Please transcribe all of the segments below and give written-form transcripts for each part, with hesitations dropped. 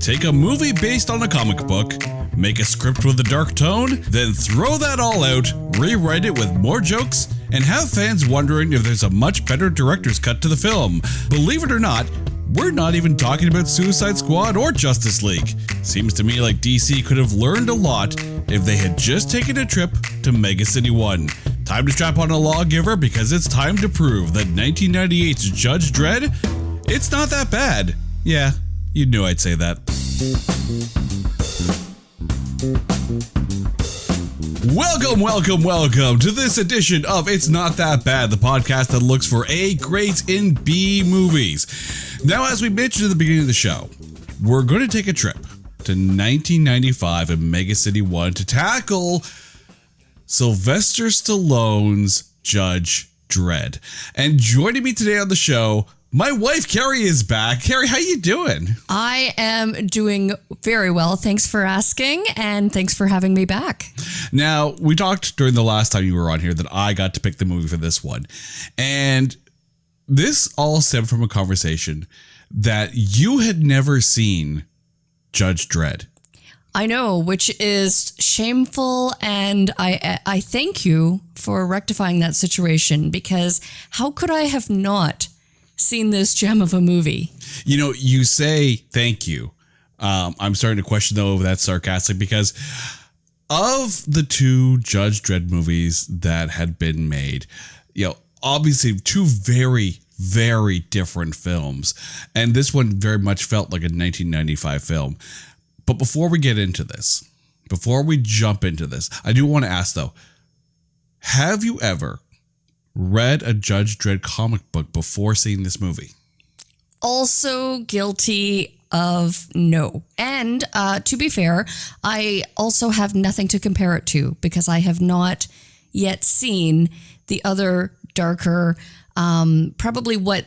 Take a movie based on a comic book, make a script with a dark tone, then throw that all out, rewrite it with more jokes, and have fans wondering if there's a much better director's cut to the film. Believe it or not, we're not even talking about Suicide Squad or Justice League. Seems to me like DC could have learned a lot if they had just taken a trip to Megacity One. Time to strap on a lawgiver because it's time to prove that 1998's Judge Dredd, it's not that bad. Yeah, you knew I'd say that. Welcome to this edition of It's Not That Bad, the podcast that looks for A grades in B movies. Now, as we mentioned at the beginning of the show, we're going to take a trip to 1995 in Megacity One to tackle Sylvester Stallone's Judge Dredd. And joining me today on the show, my wife, Carrie, is back. Carrie, how you doing? I am doing very well. Thanks for asking, and thanks for having me back. Now, we talked during the last time you were on here that I got to pick the movie for this one. And this all stemmed from a conversation that you had never seen Judge Dredd. I know, which is shameful, and I thank you for rectifying that situation, because how could I have not seen this gem of a movie? You know, you say thank you. I'm starting to question, though, if that's sarcastic, because of the two Judge Dredd movies that had been made, you know, obviously two very, very different films. And this one very much felt like a 1995 film. But before we get into this, before we jump into this, I do want to ask, though, have you ever read a Judge Dredd comic book before seeing this movie? Also guilty of no. And to be fair, I also have nothing to compare it to, because I have not yet seen the other darker, probably what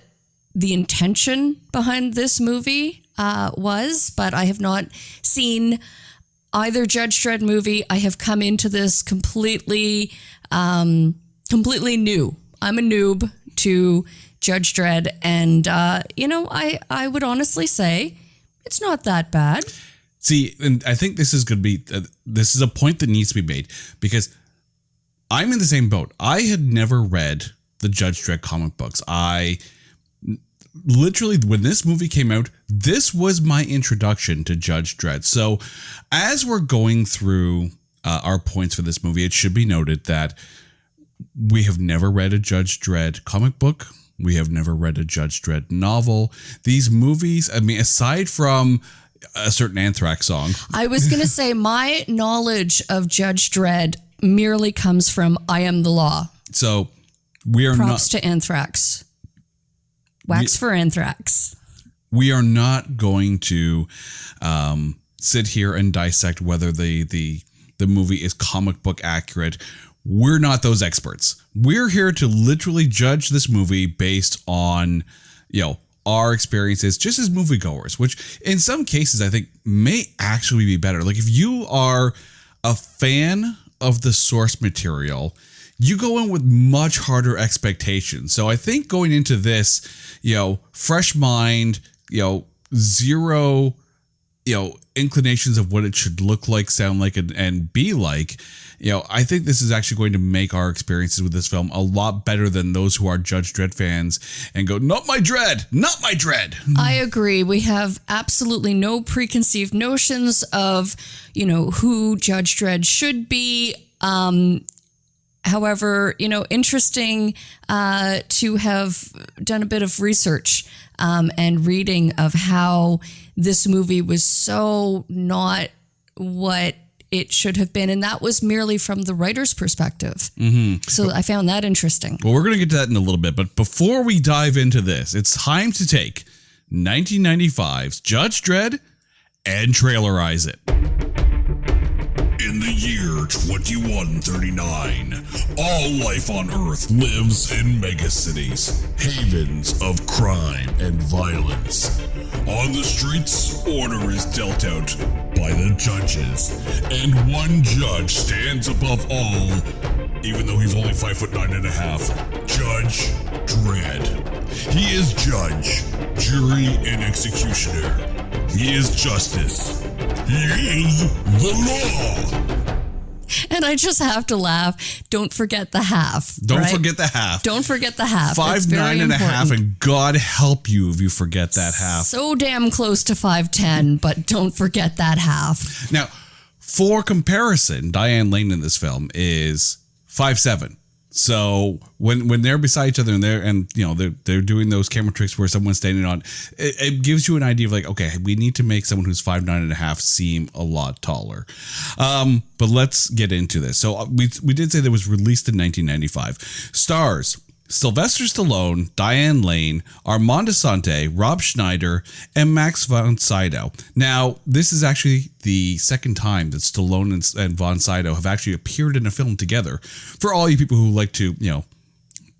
the intention behind this movie was, but I have not seen either Judge Dredd movie. I have come into this completely new. I'm a noob to Judge Dredd, and I would honestly say it's not that bad. See, and I think this is going to be this is a point that needs to be made, because I'm in the same boat. I had never read the Judge Dredd comic books. I literally, when this movie came out, this was my introduction to Judge Dredd. So as we're going through our points for this movie, it should be noted that we have never read a Judge Dredd comic book. We have never read a Judge Dredd novel. These movies, I mean, aside from a certain Anthrax song. I was going to say my knowledge of Judge Dredd merely comes from I Am the Law. So we are Props to Anthrax. Wax for Anthrax. We are not going to sit here and dissect whether the movie is comic book accurate. We're not those experts. We're here to literally judge this movie based on, you know, our experiences just as moviegoers, which in some cases I think may actually be better. Like if you are a fan of the source material, you go in with much harder expectations. So I think going into this, you know, fresh mind, you know, zero, you know, inclinations of what it should look like, sound like, and be like, you know, I think this is actually going to make our experiences with this film a lot better than those who are Judge Dredd fans and go, not my Dredd, not my Dredd. I agree. We have absolutely no preconceived notions of, you know, who Judge Dredd should be. However, you know, interesting to have done a bit of research and reading of how this movie was so not what it should have been. And that was merely from the writer's perspective. Mm-hmm. So I found that interesting. Well, we're going to get to that in a little bit. But before we dive into this, it's time to take 1995's Judge Dredd and trailerize it. In the year 2139, all life on Earth lives in megacities, havens of crime and violence. On the streets, order is dealt out by the judges, and one judge stands above all, even though he's only 5'9.5", Judge Dredd. He is judge, jury, and executioner. He is justice. He is the law. And I just have to laugh. Don't forget the half. Don't forget the half. Don't forget the half. 5'9" and a half, and God help you if you forget that half. So damn close to 5'10", but don't forget that half. Now, for comparison, Diane Lane in this film is 5'7". So when they're beside each other and they're doing those camera tricks where someone's standing on, it gives you an idea of like, okay, we need to make someone who's 5'9" and a half seem a lot taller. But let's get into this. So we did say that it was released in 1995. Stars: Sylvester Stallone, Diane Lane, Armand Assante, Rob Schneider, and Max von Sydow. Now, this is actually the second time that Stallone and von Sydow have actually appeared in a film together. For all you people who like to,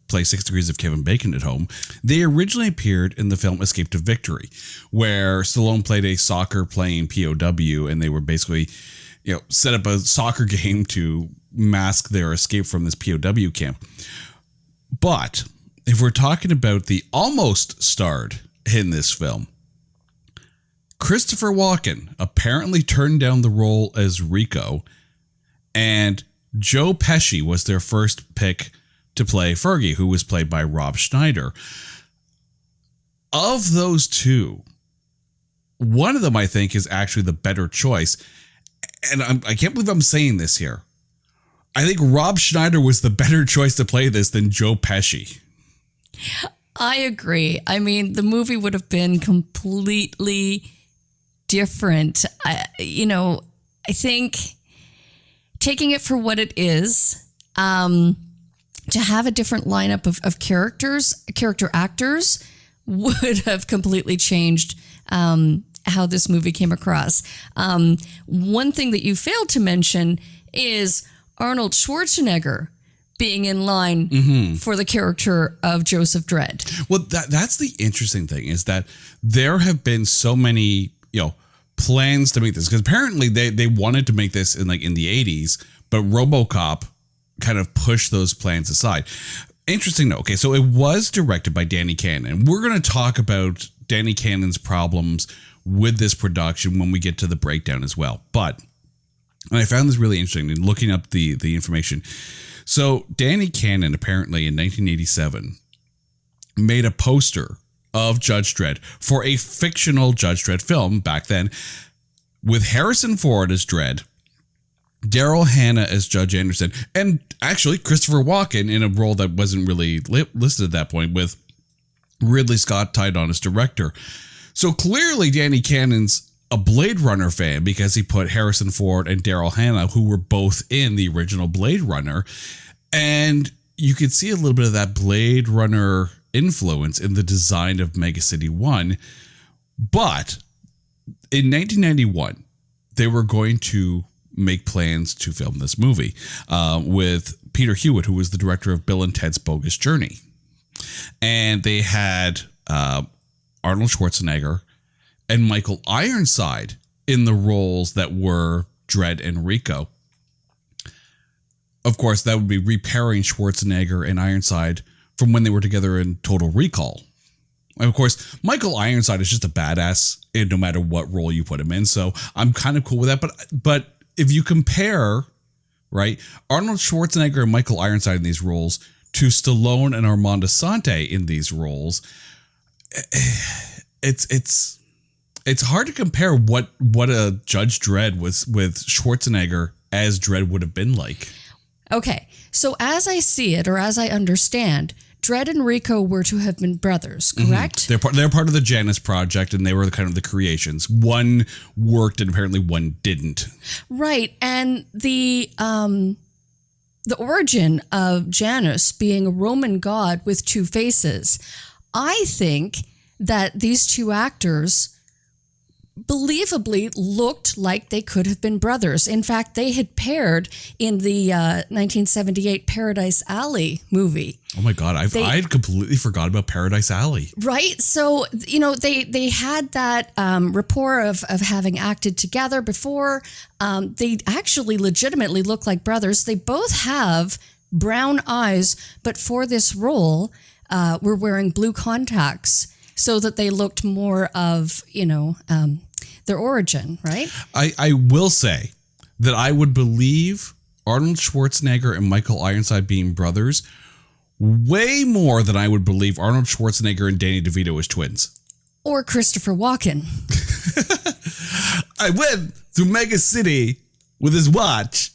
play 6 Degrees of Kevin Bacon at home, they originally appeared in the film Escape to Victory, where Stallone played a soccer-playing POW, and they were basically, set up a soccer game to mask their escape from this POW camp. But if we're talking about the almost starred in this film, Christopher Walken apparently turned down the role as Rico, and Joe Pesci was their first pick to play Fergie, who was played by Rob Schneider. Of those two, one of them I think is actually the better choice. And I can't believe I'm saying this here. I think Rob Schneider was the better choice to play this than Joe Pesci. I agree. I mean, the movie would have been completely different. I think taking it for what it is, to have a different lineup of character actors would have completely changed how this movie came across. One thing that you failed to mention is Arnold Schwarzenegger being in line for the character of Judge Dredd. Well, that's the interesting thing, is that there have been so many, plans to make this, because apparently they wanted to make this in the 80s, but RoboCop kind of pushed those plans aside. Interesting though. Okay, so it was directed by Danny Cannon. We're going to talk about Danny Cannon's problems with this production when we get to the breakdown as well. But I found this really interesting in looking up the information. So Danny Cannon apparently in 1987 made a poster of Judge Dredd for a fictional Judge Dredd film back then, with Harrison Ford as Dredd, Daryl Hannah as Judge Anderson, and actually Christopher Walken in a role that wasn't really listed at that point, with Ridley Scott tied on as director. So clearly Danny Cannon's a Blade Runner fan, because he put Harrison Ford and Daryl Hannah, who were both in the original Blade Runner. And you could see a little bit of that Blade Runner influence in the design of Megacity One. But in 1991, they were going to make plans to film this movie with Peter Hewitt, who was the director of Bill and Ted's Bogus Journey. And they had Arnold Schwarzenegger and Michael Ironside in the roles that were Dredd and Rico. Of course, that would be repairing Schwarzenegger and Ironside from when they were together in Total Recall. And of course, Michael Ironside is just a badass no matter what role you put him in. So I'm kind of cool with that. But if you compare, right, Arnold Schwarzenegger and Michael Ironside in these roles to Stallone and Armand Assante in these roles, it's hard to compare what a Judge Dredd was with Schwarzenegger as Dredd would have been like. Okay, so as I see it, or as I understand, Dredd and Rico were to have been brothers, correct? Mm-hmm. They're part of the Janus Project, and they were kind of the creations. One worked, and apparently one didn't. Right, and the origin of Janus being a Roman god with two faces, I think that these two actors believably looked like they could have been brothers. In fact, they had paired in the 1978 Paradise Alley movie. Oh my God, I'd completely forgot about Paradise Alley. Right? So, they had that rapport of having acted together before. They actually legitimately look like brothers. They both have brown eyes, but for this role, were wearing blue contacts so that they looked more of, their origin, right? I will say that I would believe Arnold Schwarzenegger and Michael Ironside being brothers way more than I would believe Arnold Schwarzenegger and Danny DeVito as twins. Or Christopher Walken. I went through Megacity with his watch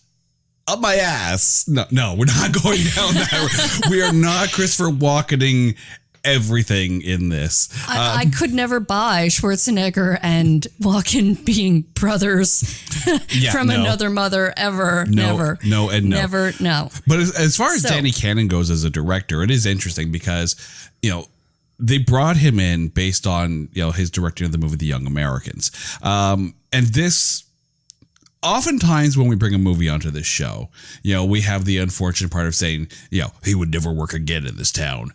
up my ass. No, we're not going down that road. We are not Christopher Walkening everything in this. I could never buy Schwarzenegger and Walken being brothers from another mother ever. Never. No, and no. Never, no. But as far as Danny Cannon goes as a director, it is interesting because, they brought him in based on, his directing of the movie The Young Americans. And this, oftentimes when we bring a movie onto this show, we have the unfortunate part of saying, he would never work again in this town.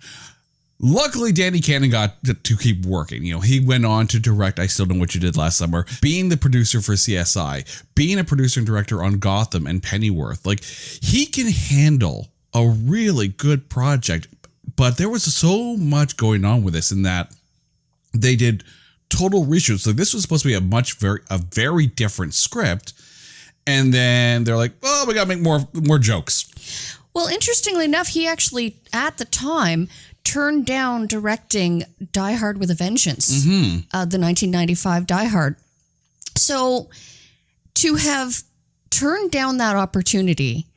Luckily, Danny Cannon got to keep working. He went on to direct I Still Know What You Did Last Summer, being the producer for CSI, being a producer and director on Gotham and Pennyworth. Like, he can handle a really good project, but there was so much going on with this in that they did total reshoots. So this was supposed to be a very different script. And then they're like, oh, we got to make more jokes. Well, interestingly enough, he actually, at the time, turned down directing Die Hard with a Vengeance, the 1995 Die Hard. So to have turned down that opportunity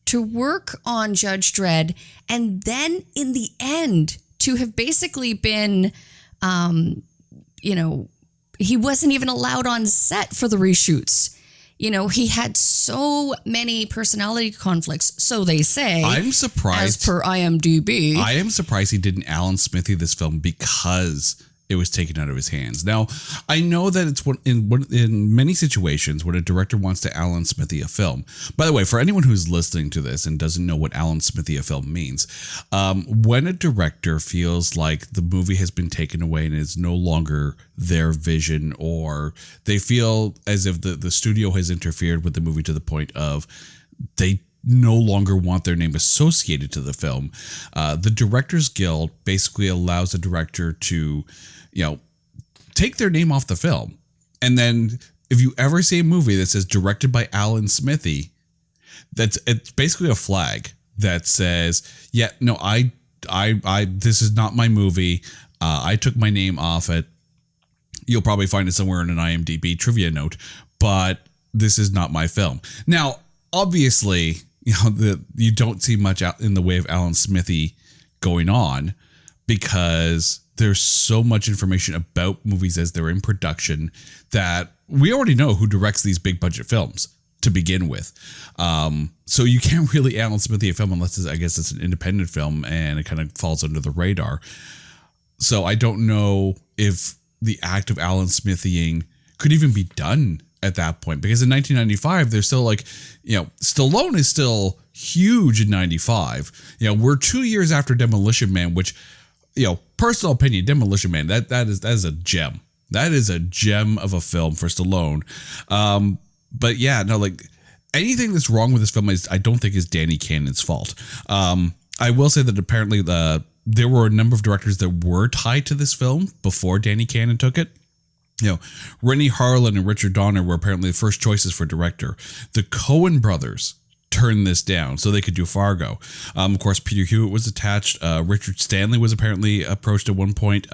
to work on Judge Dredd, and then in the end to have basically been, he wasn't even allowed on set for the reshoots. He had so many personality conflicts, so they say. I'm surprised. As per IMDb. I am surprised he didn't Alan Smithy this film because it was taken out of his hands. Now, I know that it's in many situations when a director wants to Alan Smithy a film. By the way, for anyone who's listening to this and doesn't know what Alan Smithy a film means, when a director feels like the movie has been taken away and is no longer their vision, or they feel as if the studio has interfered with the movie to the point of they no longer want their name associated to the film, the Directors Guild basically allows a director to, take their name off the film. And then if you ever see a movie that says directed by Alan Smithy, it's basically a flag that says, this is not my movie. I took my name off it. You'll probably find it somewhere in an IMDb trivia note, but this is not my film. Now, obviously, you don't see much out in the way of Alan Smithy going on because there's so much information about movies as they're in production that we already know who directs these big budget films to begin with. So you can't really Alan Smithy a film unless it's an independent film and it kind of falls under the radar. So I don't know if the act of Alan Smithying could even be done at that point, because in 1995 they're still like, Stallone is still huge in 95. We're 2 years after Demolition Man, which, personal opinion, Demolition Man, that is a gem. That is a gem of a film for Stallone. But yeah, no, like anything that's wrong with this film I don't think is Danny Cannon's fault. I will say that apparently there were a number of directors that were tied to this film before Danny Cannon took it. Rennie Harlan and Richard Donner were apparently the first choices for director. The Coen brothers turned this down so they could do Fargo. Of course, Peter Hewitt was attached. Richard Stanley was apparently approached at one point.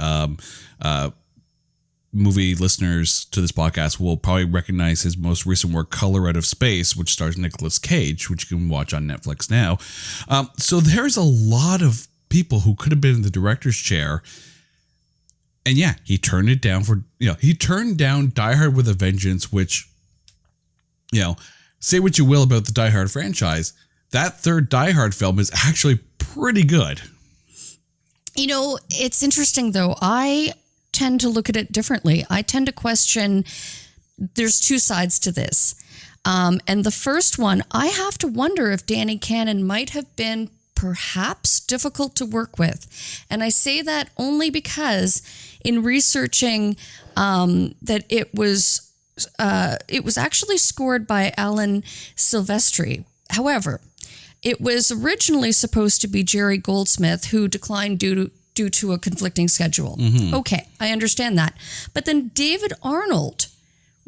Movie listeners to this podcast will probably recognize his most recent work, Color Out of Space, which stars Nicolas Cage, which you can watch on Netflix now. So there's a lot of people who could have been in the director's chair. And yeah, he turned it down he turned down Die Hard with a Vengeance, which, say what you will about the Die Hard franchise, that third Die Hard film is actually pretty good. It's interesting though. I tend to look at it differently. I tend to question, there's two sides to this. And the first one, I have to wonder if Danny Cannon might have been perhaps difficult to work with. And I say that only because in researching that it was actually scored by Alan Silvestri. However, it was originally supposed to be Jerry Goldsmith, who declined due to a conflicting schedule. Mm-hmm. Okay, I understand that. But then David Arnold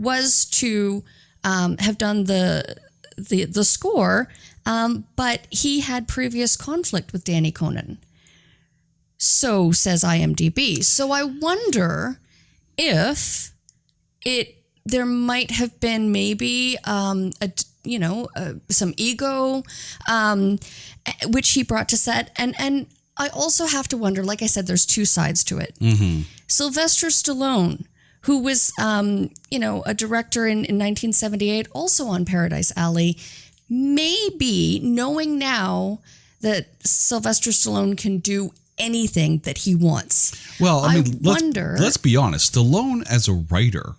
was to have done the score, but he had previous conflict with Danny Conan. So says IMDb. So I wonder if there might have been maybe some ego, which he brought to set, and I also have to wonder. Like I said, there's two sides to it. Mm-hmm. Sylvester Stallone, who was a director in 1978, also on Paradise Alley, maybe knowing now that Sylvester Stallone can do anything that he wants. Well, I mean, let's be honest. Stallone as a writer,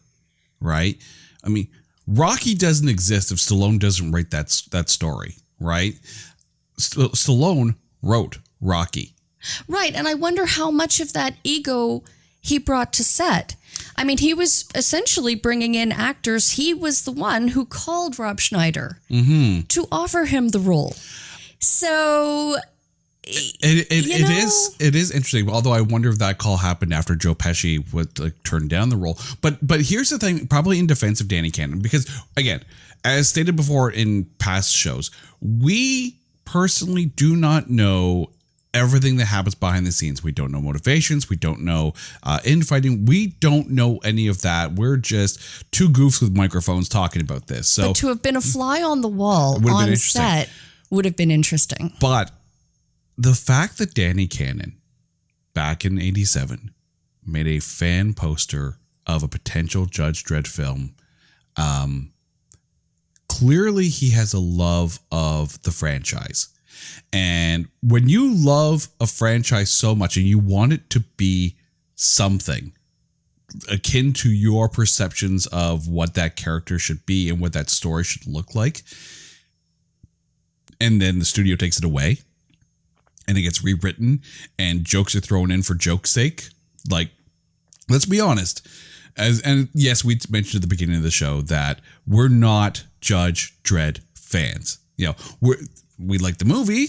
right? I mean, Rocky doesn't exist if Stallone doesn't write that story, right? Stallone wrote Rocky. Right, and I wonder how much of that ego he brought to set. I mean, he was essentially bringing in actors. He was the one who called Rob Schneider to offer him the role. So it is interesting. Although I wonder if that call happened after Joe Pesci would turn down the role. But here's the thing, probably in defense of Danny Cannon, because again, as stated before in past shows, we personally do not know everything that happens behind the scenes. We don't know motivations. We don't know infighting. We don't know any of that. We're just two goofs with microphones talking about this. So, but to have been a fly on the wall on set would have been interesting. But the fact that Danny Cannon, back in '87, made a fan poster of a potential Judge Dredd film, clearly he has a love of the franchise. And when you love a franchise so much and you want it to be something akin to your perceptions of what that character should be and what that story should look like, and then the studio takes it away and it gets rewritten and jokes are thrown in for joke's sake, like, let's be honest. And yes, we mentioned at the beginning of the show that we're not Judge Dredd fans. We like the movie.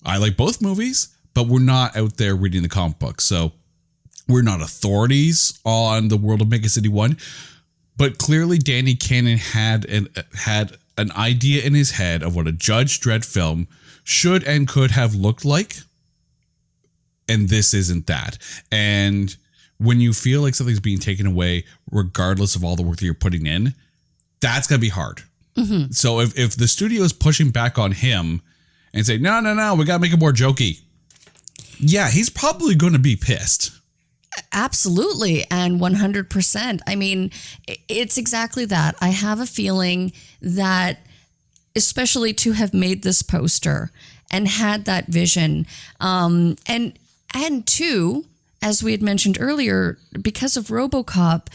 I like both movies, but we're not out there reading the comic books. So we're not authorities on the world of Megacity One. But clearly Danny Cannon had an idea in his head of what a Judge Dredd film should and could have looked like. And this isn't that. And when you feel like something's being taken away, regardless of all the work that you're putting in, that's going to be hard. Mm-hmm. So if the studio is pushing back on him and say, no, we got to make it more jokey. Yeah, he's probably going to be pissed. Absolutely. And 100%. I mean, it's exactly that. I have a feeling that, especially to have made this poster and had that vision, and two, as we had mentioned earlier, because of RoboCop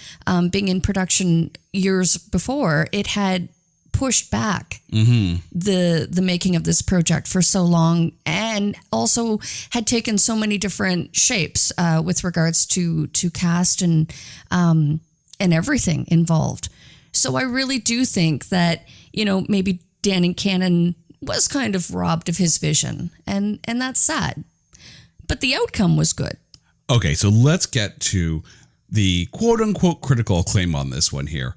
being in production years before, it had pushed back the making of this project for so long, and also had taken so many different shapes with regards to cast and everything involved. So I really do think that, maybe Danny Cannon was kind of robbed of his vision, and that's sad. But the outcome was good. Okay, so let's get to the quote-unquote critical acclaim on this one here.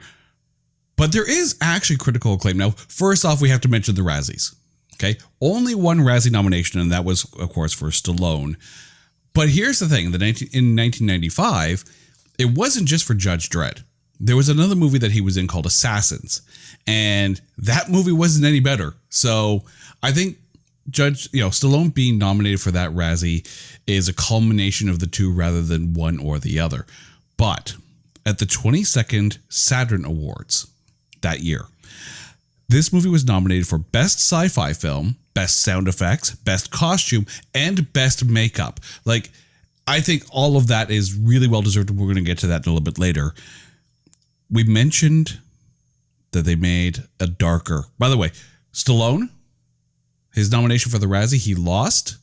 But there is actually critical acclaim. Now, first off, we have to mention the Razzies. Okay, only one Razzie nomination, and that was, of course, for Stallone. But here's the thing: in 1995, it wasn't just for Judge Dredd. There was another movie that he was in called Assassins, and that movie wasn't any better. So I think Stallone being nominated for that Razzie is a culmination of the two rather than one or the other. But at the 22nd Saturn Awards that year, this movie was nominated for Best Sci-Fi Film, Best Sound Effects, Best Costume, and Best Makeup. Like, I think all of that is really well deserved. We're going to get to that in a little bit later. We mentioned that they made a darker... By the way, Stallone, his nomination for the Razzie, he lost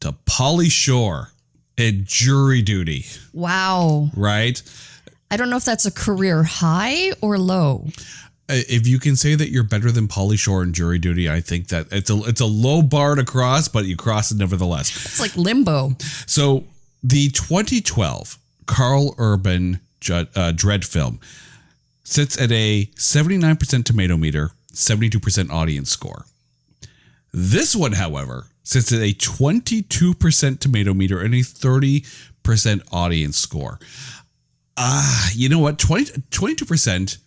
to Pauly Shore in Jury Duty. Wow. Right? I don't know if that's a career high or low. If you can say that you're better than Pauly Shore in Jury Duty, I think that it's a low bar to cross, but you cross it nevertheless. It's like limbo. So the 2012 Carl Urban Dredd film sits at a 79% tomato meter, 72% audience score. This one, however, sits at a 22% tomato meter and a 30% audience score. You know what? 22%,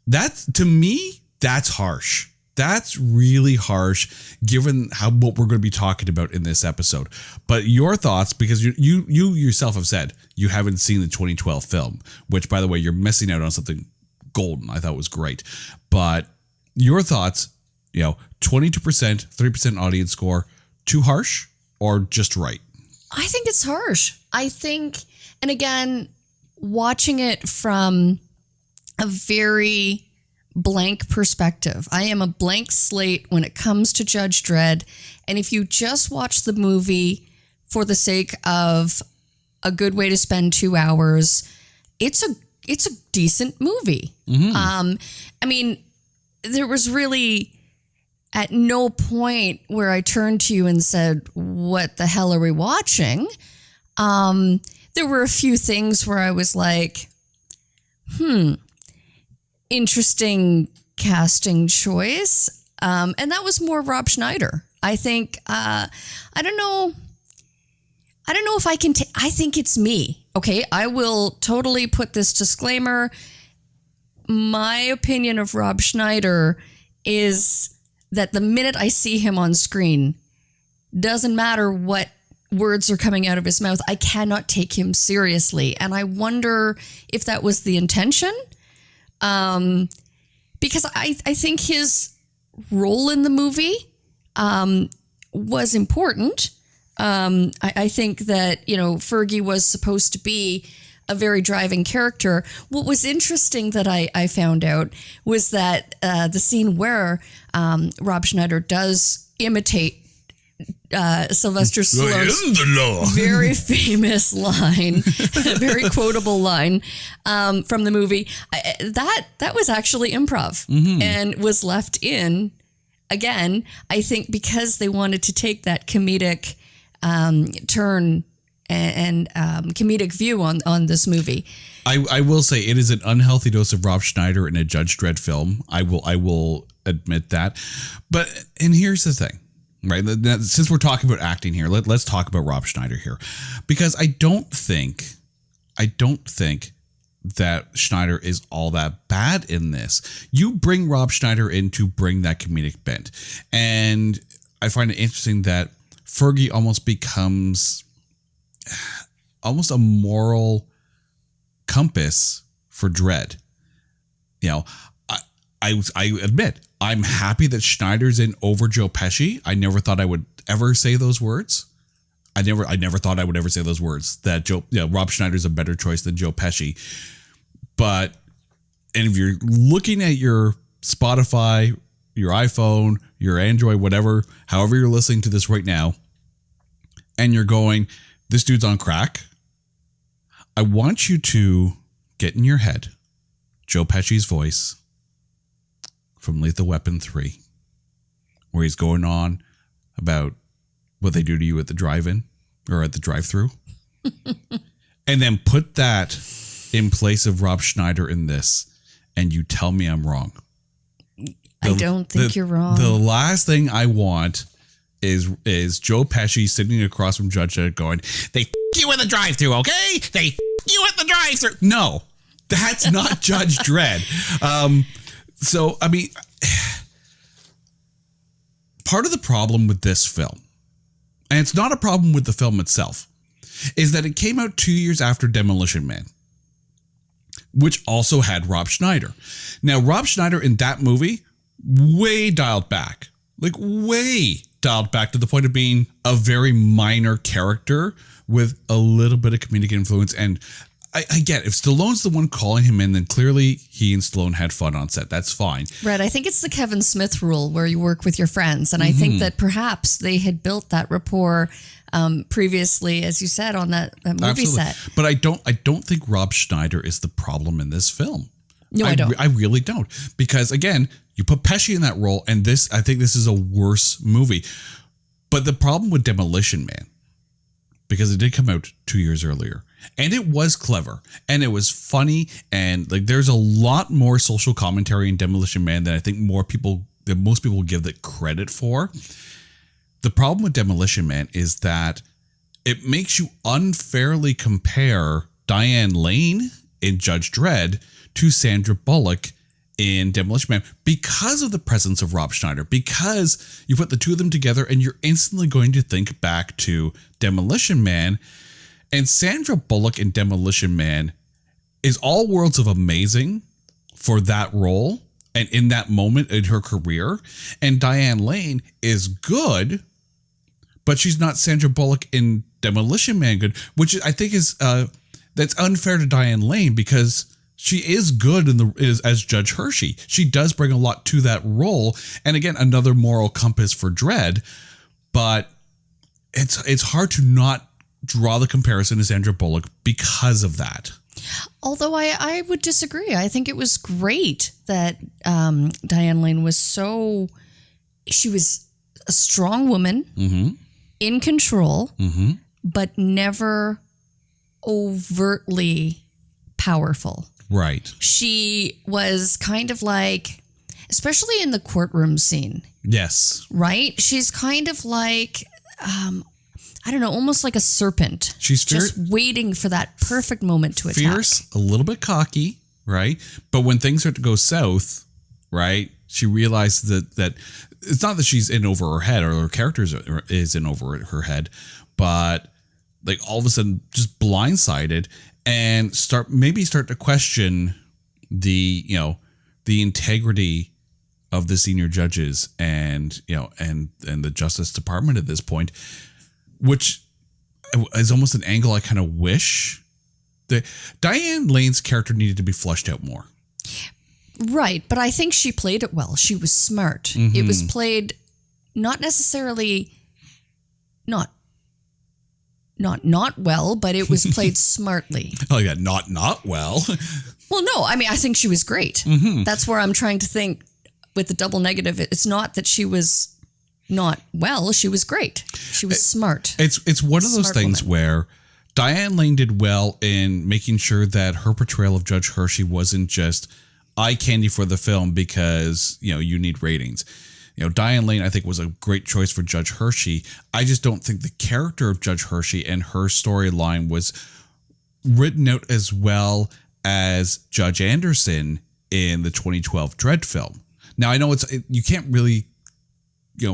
that's, to me, that's harsh. That's really harsh given what we're going to be talking about in this episode. But your thoughts, because you yourself have said you haven't seen the 2012 film, which, by the way, you're missing out on something golden. I thought was great. But your thoughts, 22%, 3% audience score, too harsh or just right? I think it's harsh. I think, and again, watching it from a very blank perspective. I am a blank slate when it comes to Judge Dredd. And if you just watch the movie for the sake of a good way to spend 2 hours, it's a decent movie. Mm-hmm. I mean, there was really at no point where I turned to you and said, what the hell are we watching? There were a few things where I was like, interesting casting choice. And that was more Rob Schneider. I think, I don't know if I can, I think it's me. Okay. I will totally put this disclaimer. My opinion of Rob Schneider is that the minute I see him on screen, doesn't matter what words are coming out of his mouth, I cannot take him seriously. And I wonder if that was the intention. Because I think his role in the movie was important. I think that, Fergie was supposed to be a very driving character. What was interesting that I found out was that the scene where Rob Schneider does imitate Sylvester Stallone's very famous line, very quotable line from the movie, that was actually improv and was left in. Again, I think because they wanted to take that comedic turn and comedic view on this movie. I will say it is an unhealthy dose of Rob Schneider in a Judge Dredd film. I will admit that. And here's the thing, right? Since we're talking about acting here, let's talk about Rob Schneider here, because I don't think that Schneider is all that bad in this. You bring Rob Schneider in to bring that comedic bent, and I find it interesting that Fergie almost becomes almost a moral compass for Dredd. I admit I'm happy that Schneider's in over Joe Pesci. I never thought I would ever say those words. I never thought I would ever say those words, that Rob Schneider's a better choice than Joe Pesci. And if you're looking at your Spotify, your iPhone, your Android, whatever, however you're listening to this right now, and you're going, this dude's on crack, I want you to get in your head Joe Pesci's voice from Lethal Weapon 3, where he's going on about what they do to you at the drive-in or at the drive-thru. And then put that in place of Rob Schneider in this, and you tell me I'm wrong. I don't think you're wrong. The last thing I want is Joe Pesci sitting across from Judge Dredd going, they f*** you at the drive-thru, okay? They f*** you at the drive-thru. No, that's not Judge Dredd. So, I mean, part of the problem with this film, and it's not a problem with the film itself, is that it came out 2 years after Demolition Man, which also had Rob Schneider. Now, Rob Schneider in that movie, way dialed back to the point of being a very minor character with a little bit of comedic influence. And I get it. If Stallone's the one calling him in, then clearly he and Stallone had fun on set. That's fine. Right. I think it's the Kevin Smith rule where you work with your friends. And I think that perhaps they had built that rapport previously, as you said, on that movie set. But I don't think Rob Schneider is the problem in this film. No, I don't. I really don't. Because again, you put Pesci in that role, and I think this is a worse movie. But the problem with Demolition Man, because it did come out 2 years earlier, And it was clever and it was funny. And like, there's a lot more social commentary in Demolition Man than I think most people give it credit for. The problem with Demolition Man is that it makes you unfairly compare Diane Lane in Judge Dredd to Sandra Bullock in Demolition Man because of the presence of Rob Schneider, because you put the two of them together and you're instantly going to think back to Demolition Man. And Sandra Bullock in Demolition Man is all worlds of amazing for that role and in that moment in her career. And Diane Lane is good, but she's not Sandra Bullock in Demolition Man good, which I think is that's unfair to Diane Lane because she is good as Judge Hershey. She does bring a lot to that role, and again, another moral compass for Dredd. But it's hard to not draw the comparison to Sandra Bullock because of that. Although I would disagree. I think it was great that Diane Lane was she was a strong woman, in control, but never overtly powerful. Right. She was kind of like, especially in the courtroom scene. Yes. Right? She's kind of like, I don't know, almost like a serpent. She's just waiting for that perfect moment to attack. Fierce, a little bit cocky, right? But when things start to go south, right, she realizes that it's not that she's in over her head or her character is in over her head, but like all of a sudden just blindsided and start to question the integrity of the senior judges and the Justice Department at this point, which is almost an angle I kind of wish that Diane Lane's character needed to be fleshed out more. Right, but I think she played it well. She was smart. It was played not necessarily not well, but it was played smartly. Oh yeah, not well. Well, no, I mean, I think she was great. That's where I'm trying to think with the double negative. It's not that she was not well. She was great. She was smart. It's one of those Smart things woman. where Diane Lane did well in making sure that her portrayal of Judge Hershey wasn't just eye candy for the film because, you need ratings. Diane Lane, I think, was a great choice for Judge Hershey. I just don't think the character of Judge Hershey and her storyline was written out as well as Judge Anderson in the 2012 Dredd film. Now, I know you can't really,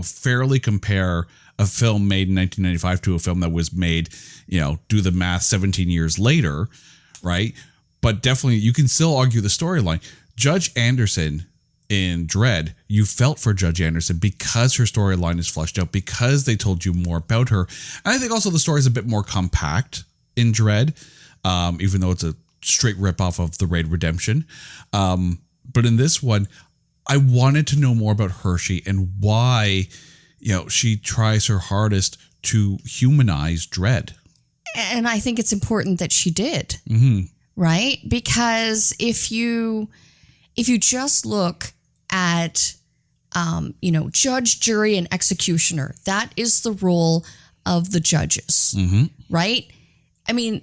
fairly compare a film made in 1995 to a film that was made, do the math, 17 years later, right? But definitely, you can still argue the storyline. Judge Anderson in Dredd, you felt for Judge Anderson because her storyline is fleshed out, because they told you more about her. And I think also the story is a bit more compact in Dredd, even though it's a straight ripoff of The Raid Redemption. But in this one, I wanted to know more about Hershey and why, she tries her hardest to humanize Dredd. And I think it's important that she did, right? Because if you just look at, judge, jury, and executioner, that is the role of the judges, right? I mean,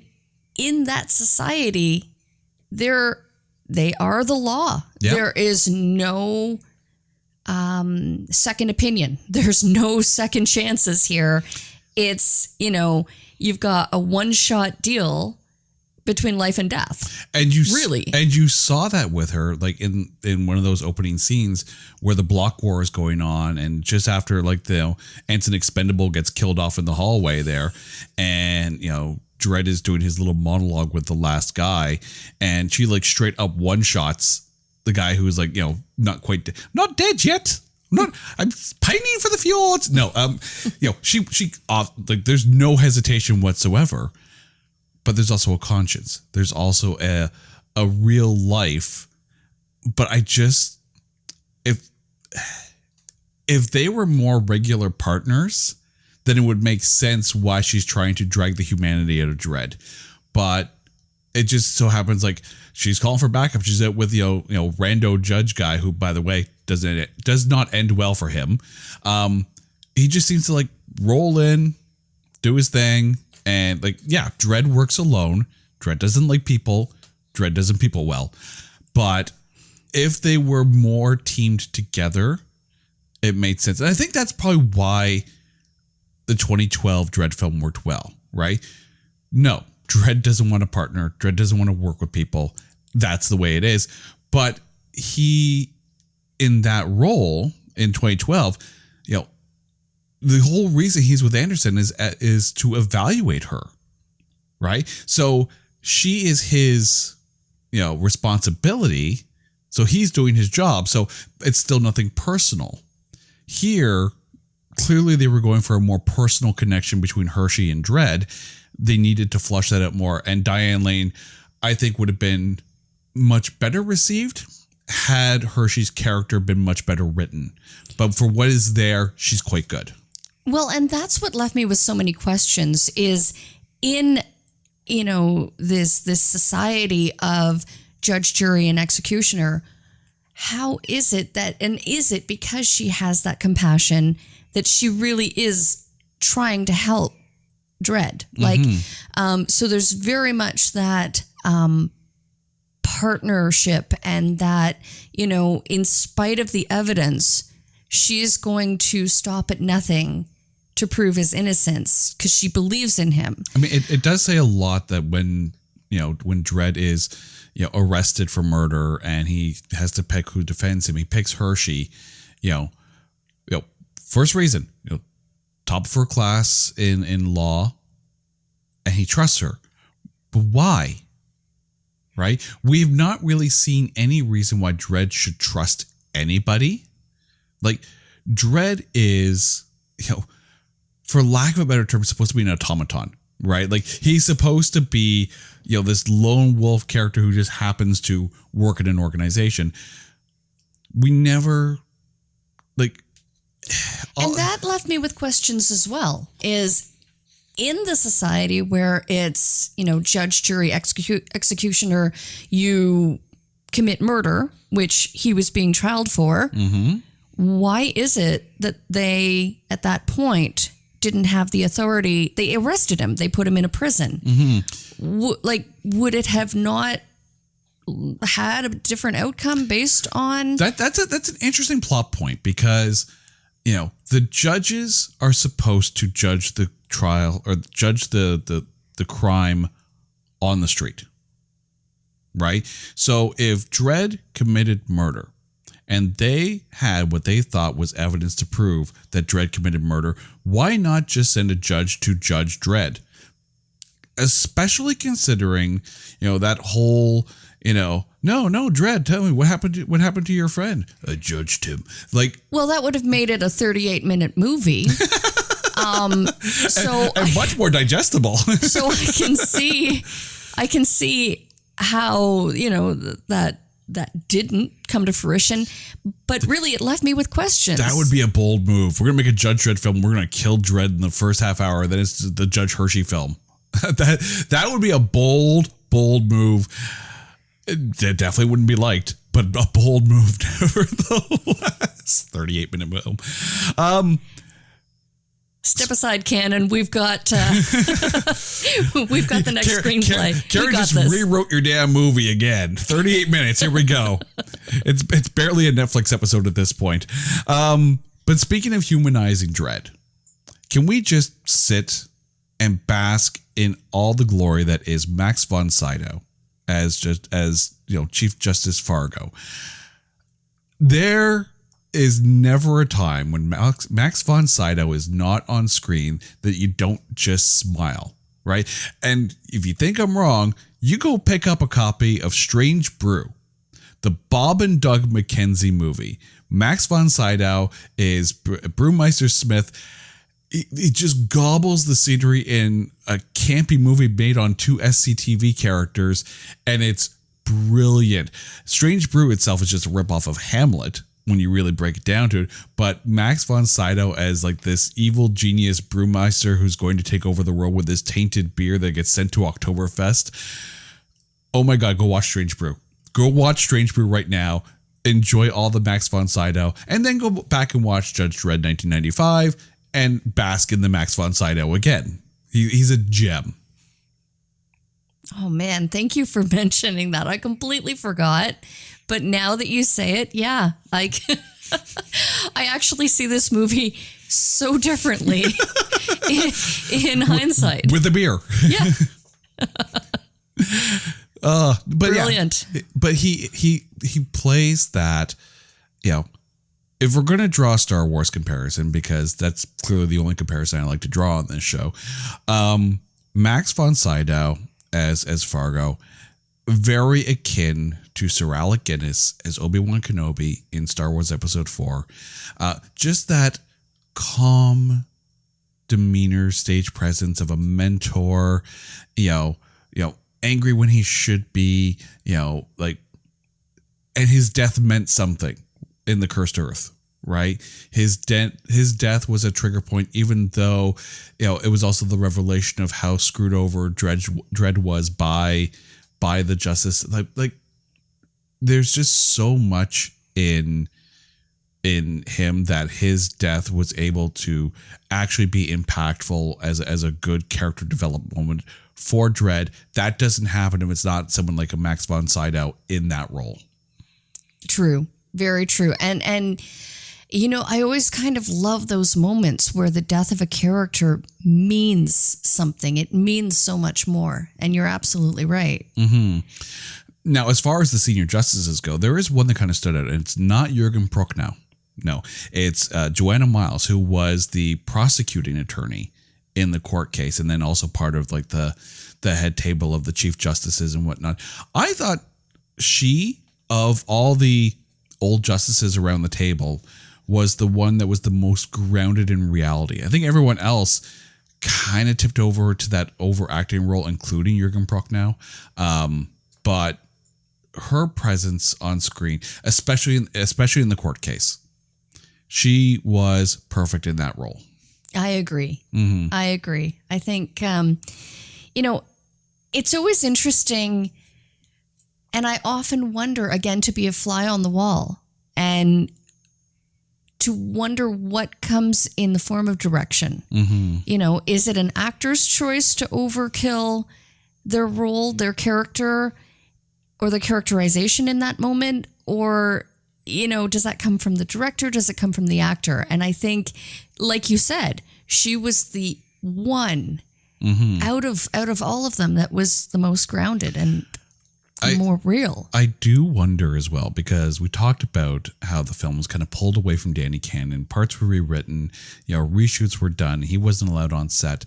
in that society, they are the law. Yep. There is no second opinion. There's no second chances here. It's, you've got a one-shot deal between life and death. And you saw that with her, like in one of those opening scenes where the block war is going on, and just after Anson Expendable gets killed off in the hallway there, and Dredd is doing his little monologue with the last guy, and she like straight up one shots the guy who was like, not dead yet. I'm pining for the fjords. No, she there's no hesitation whatsoever. But there's also a conscience. There's also a real life. But if they were more regular partners, then it would make sense why she's trying to drag the humanity out of Dredd. But it just so happens like she's calling for backup. She's out with rando judge guy who, by the way, does not end well for him. He just seems to like roll in, do his thing, And like, yeah, Dredd works alone. Dredd doesn't like people. Dredd doesn't people well. But if they were more teamed together, it made sense. And I think that's probably why the 2012 Dredd film worked well, right? No, Dredd doesn't want a partner. Dredd doesn't want to work with people. That's the way it is. But he, in that role in 2012, you know, the whole reason he's with Anderson is to evaluate her, right? So she is his, you know, responsibility. So he's doing his job. So it's still nothing personal. Here, clearly they were going for a more personal connection between Hershey and Dredd. They needed to flush that out more. And Diane Lane, I think, would have been much better received had Hershey's character been much better written. But for what is there, she's quite good. Well, and that's what left me with so many questions is in, you know, this society of judge, jury, and executioner, how is it that, and is it because she has that compassion that she really is trying to help Dredd? Like, so there's very much that partnership and that, you know, in spite of the evidence, she is going to stop at nothing to prove his innocence because she believes in him. I mean, it does say a lot that when, you know, when Dredd is, you know, arrested for murder and he has to pick who defends him, he picks Hershey, you know, first reason, you know, top of her class in law, and he trusts her. But why? Right? We've not really seen any reason why Dredd should trust anybody. Like, Dredd is, you know, for lack of a better term, supposed to be an automaton, right? Like, he's supposed to be, you know, this lone wolf character who just happens to work in an organization. We never, like... And that left me with questions as well, is in the society where it's, you know, judge, jury, executioner, you commit murder, which he was being trialed for. Why is it that they, at that point, didn't have the authority? They arrested him. They put him in a prison. Would it have not had a different outcome based on... That's an interesting plot point because... You know, the judges are supposed to judge the trial or judge the crime on the street, right? So if Dredd committed murder and they had what they thought was evidence to prove that Dredd committed murder, why not just send a judge to judge Dredd? Especially considering, you know, that whole... You know, no, Dredd, tell me what happened to your friend? I judged him. Like, well, that would have made it a 38-minute movie. And much more digestible. So I can see how, you know, that didn't come to fruition, but really it left me with questions. That would be a bold move. We're going to make a Judge Dredd film. We're going to kill Dredd in the first half hour. Then it's the Judge Hershey film. That would be a bold move. It definitely wouldn't be liked, but a bold move nevertheless. 38-minute film. Step aside, Canon. We've got the next screenplay. Carrie just rewrote your damn movie again. 38 minutes. Here we go. It's barely a Netflix episode at this point. But speaking of humanizing Dredd, can we just sit and bask in all the glory that is Max von Sydow as you know, Chief Justice Fargo? There is never a time when Max von Sydow is not on screen that you don't just smile, right? And if you think I'm wrong, you go pick up a copy of Strange Brew, the Bob and Doug McKenzie movie. Max von Sydow is Brewmeister Smith. He just gobbles the scenery in a campy movie made on two SCTV characters, and it's brilliant. Strange Brew itself is just a ripoff of Hamlet when you really break it down to it, but Max von Sydow as like this evil genius brewmeister who's going to take over the world with this tainted beer that gets sent to Oktoberfest. Oh my God, go watch Strange Brew. Go watch Strange Brew right now. Enjoy all the Max von Sydow, and then go back and watch Judge Dredd 1995 and bask in the Max von Sydow again. He's a gem. Oh man, thank you for mentioning that. I completely forgot. But now that you say it, yeah, I actually see this movie so differently in hindsight. With the beer. Yeah. But brilliant. Yeah, but he plays that, if we're going to draw a Star Wars comparison, because that's clearly the only comparison I like to draw on this show, Max von Sydow as Fargo, very akin to Sir Alec Guinness as Obi-Wan Kenobi in Star Wars Episode 4. Just that calm demeanor, stage presence of a mentor, angry when he should be, and his death meant something in the Cursed Earth, right? His death was a trigger point, even though, it was also the revelation of how screwed over Dredd was by the Justice. Like there's just so much in him that his death was able to actually be impactful as a good character development moment for Dredd. That doesn't happen if it's not someone like a Max von Sydow in that role. True. Very true. And I always kind of love those moments where the death of a character means something. It means so much more. And you're absolutely right. Mm-hmm. Now, as far as the senior justices go, there is one that kind of stood out, and it's not Jürgen Prochnow. No, it's Joanna Miles, who was the prosecuting attorney in the court case, and then also part of like the head table of the chief justices and whatnot. I thought she, of all the old justices around the table, was the one that was the most grounded in reality. I think everyone else kind of tipped over to that overacting role, including Jürgen Prochnow. But her presence on screen, especially in the court case, she was perfect in that role. I agree. Mm-hmm. I agree. I think, it's always interesting. And I often wonder, again, to be a fly on the wall and to wonder what comes in the form of direction. Mm-hmm. Is it an actor's choice to overkill their role, their character, or the characterization in that moment? Or, does that come from the director? Does it come from the actor? And I think, like you said, she was the one out of all of them that was the most grounded and more real. I do wonder as well, because we talked about how the film was kind of pulled away from Danny Cannon. Parts were rewritten, reshoots were done. He wasn't allowed on set.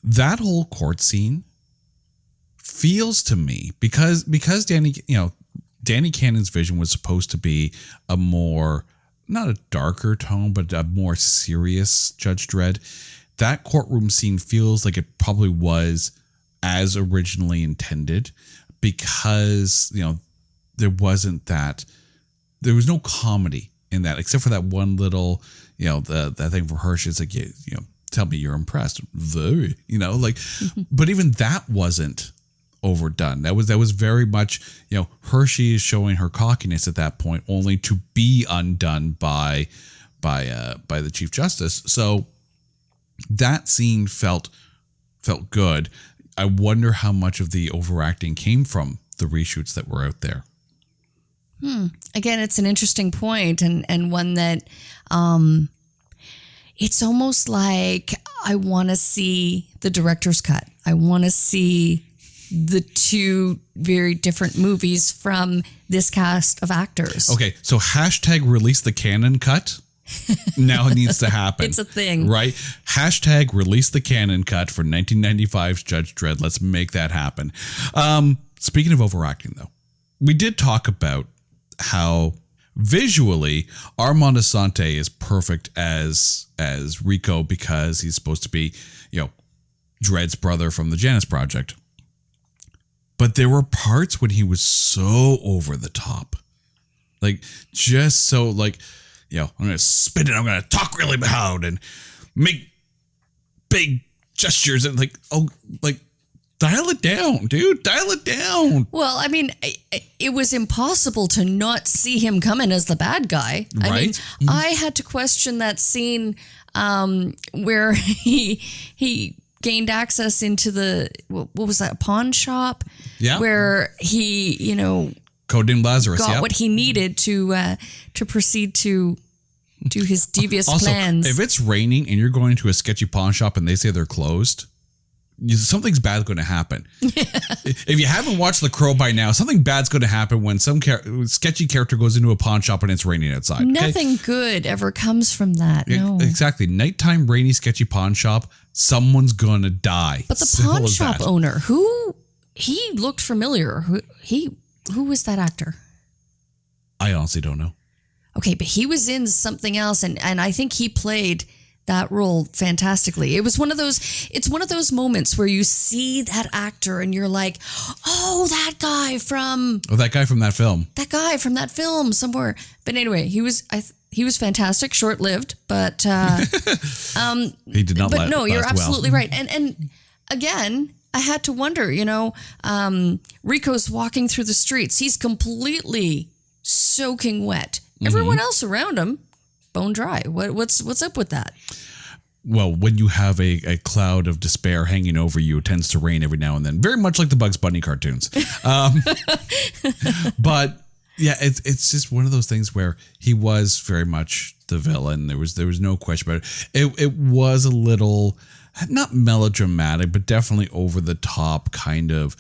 That whole court scene feels to me, because Danny Cannon's vision was supposed to be a more, not a darker tone, but a more serious Judge Dredd. That courtroom scene feels like it probably was as originally intended, because, there was no comedy in that, except for that one little, that thing for Hershey. It's like, tell me you're impressed. Very, but even that wasn't overdone. That was very much, Hershey is showing her cockiness at that point, only to be undone by the Chief Justice. So that scene felt good. I wonder how much of the overacting came from the reshoots that were out there. Again, it's an interesting point, and one that it's almost like I want to see the director's cut. I want to see the two very different movies from this cast of actors. Okay, so hashtag release the canon cut. Now it needs to happen. It's a thing. Right? Hashtag release the canon cut for 1995's Judge Dredd. Let's make that happen. Speaking of overacting, though, we did talk about how visually Armand Assante is perfect as Rico, because he's supposed to be, Dredd's brother from the Janus Project. But there were parts when he was so over the top. Like, just so, like, I'm going to spin it. I'm going to talk really loud and make big gestures and dial it down, dude. Dial it down. Well, I mean, it was impossible to not see him coming as the bad guy. Right? I mean, I had to question that scene where he gained access into the, what was that, pawn shop? Yeah. Where he, Codename Lazarus, got what he needed to proceed to do his devious plans. If it's raining and you're going to a sketchy pawn shop and they say they're closed, something's bad going to happen. If you haven't watched The Crow by now, something bad's going to happen when some sketchy character goes into a pawn shop and it's raining outside. Nothing good ever comes from that. No. Exactly. Nighttime, rainy, sketchy pawn shop, someone's going to die. But the pawn shop owner, he looked familiar. Who was that actor? I honestly don't know. Okay, but he was in something else, and I think he played that role fantastically. It's one of those moments where you see that actor and you're like, oh, that guy from that film. That guy from that film somewhere. But anyway, he was fantastic, short-lived, but he did not. But no, you're absolutely right. And again, I had to wonder, Rico's walking through the streets. He's completely soaking wet. Everyone else around him, bone dry. What's up with that? Well, when you have a cloud of despair hanging over you, it tends to rain every now and then. Very much like the Bugs Bunny cartoons. But yeah, it's just one of those things where he was very much the villain. There was no question about it. It was a little, not melodramatic, but definitely over the top kind of.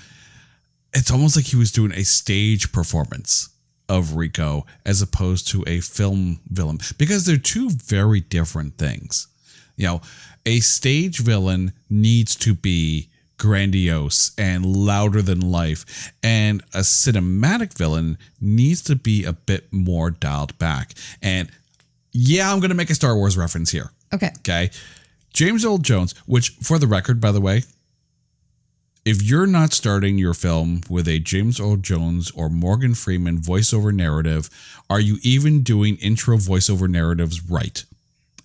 It's almost like he was doing a stage performance of Rico as opposed to a film villain, because they're two very different things. A stage villain needs to be grandiose and louder than life, and a cinematic villain needs to be a bit more dialed back. And yeah, I'm going to make a Star Wars reference here. Okay. James Earl Jones, which, for the record, by the way, if you're not starting your film with a James Earl Jones or Morgan Freeman voiceover narrative, are you even doing intro voiceover narratives right?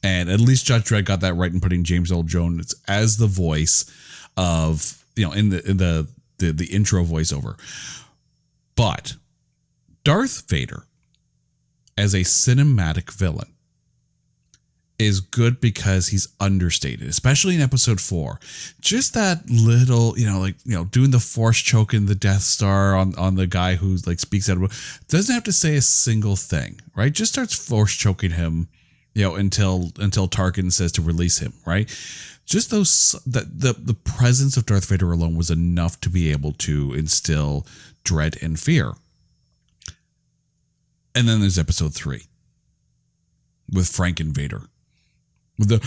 And at least Judge Dredd got that right in putting James Earl Jones as the voice of, in the intro voiceover. But Darth Vader as a cinematic villain is good because he's understated, especially in episode 4. Just that little, doing the force choke in the Death Star on the guy who speaks out of, doesn't have to say a single thing, right? Just starts force choking him, until Tarkin says to release him, right? Just the presence of Darth Vader alone was enough to be able to instill dread and fear. And then there's episode 3 with Franken Vader. With the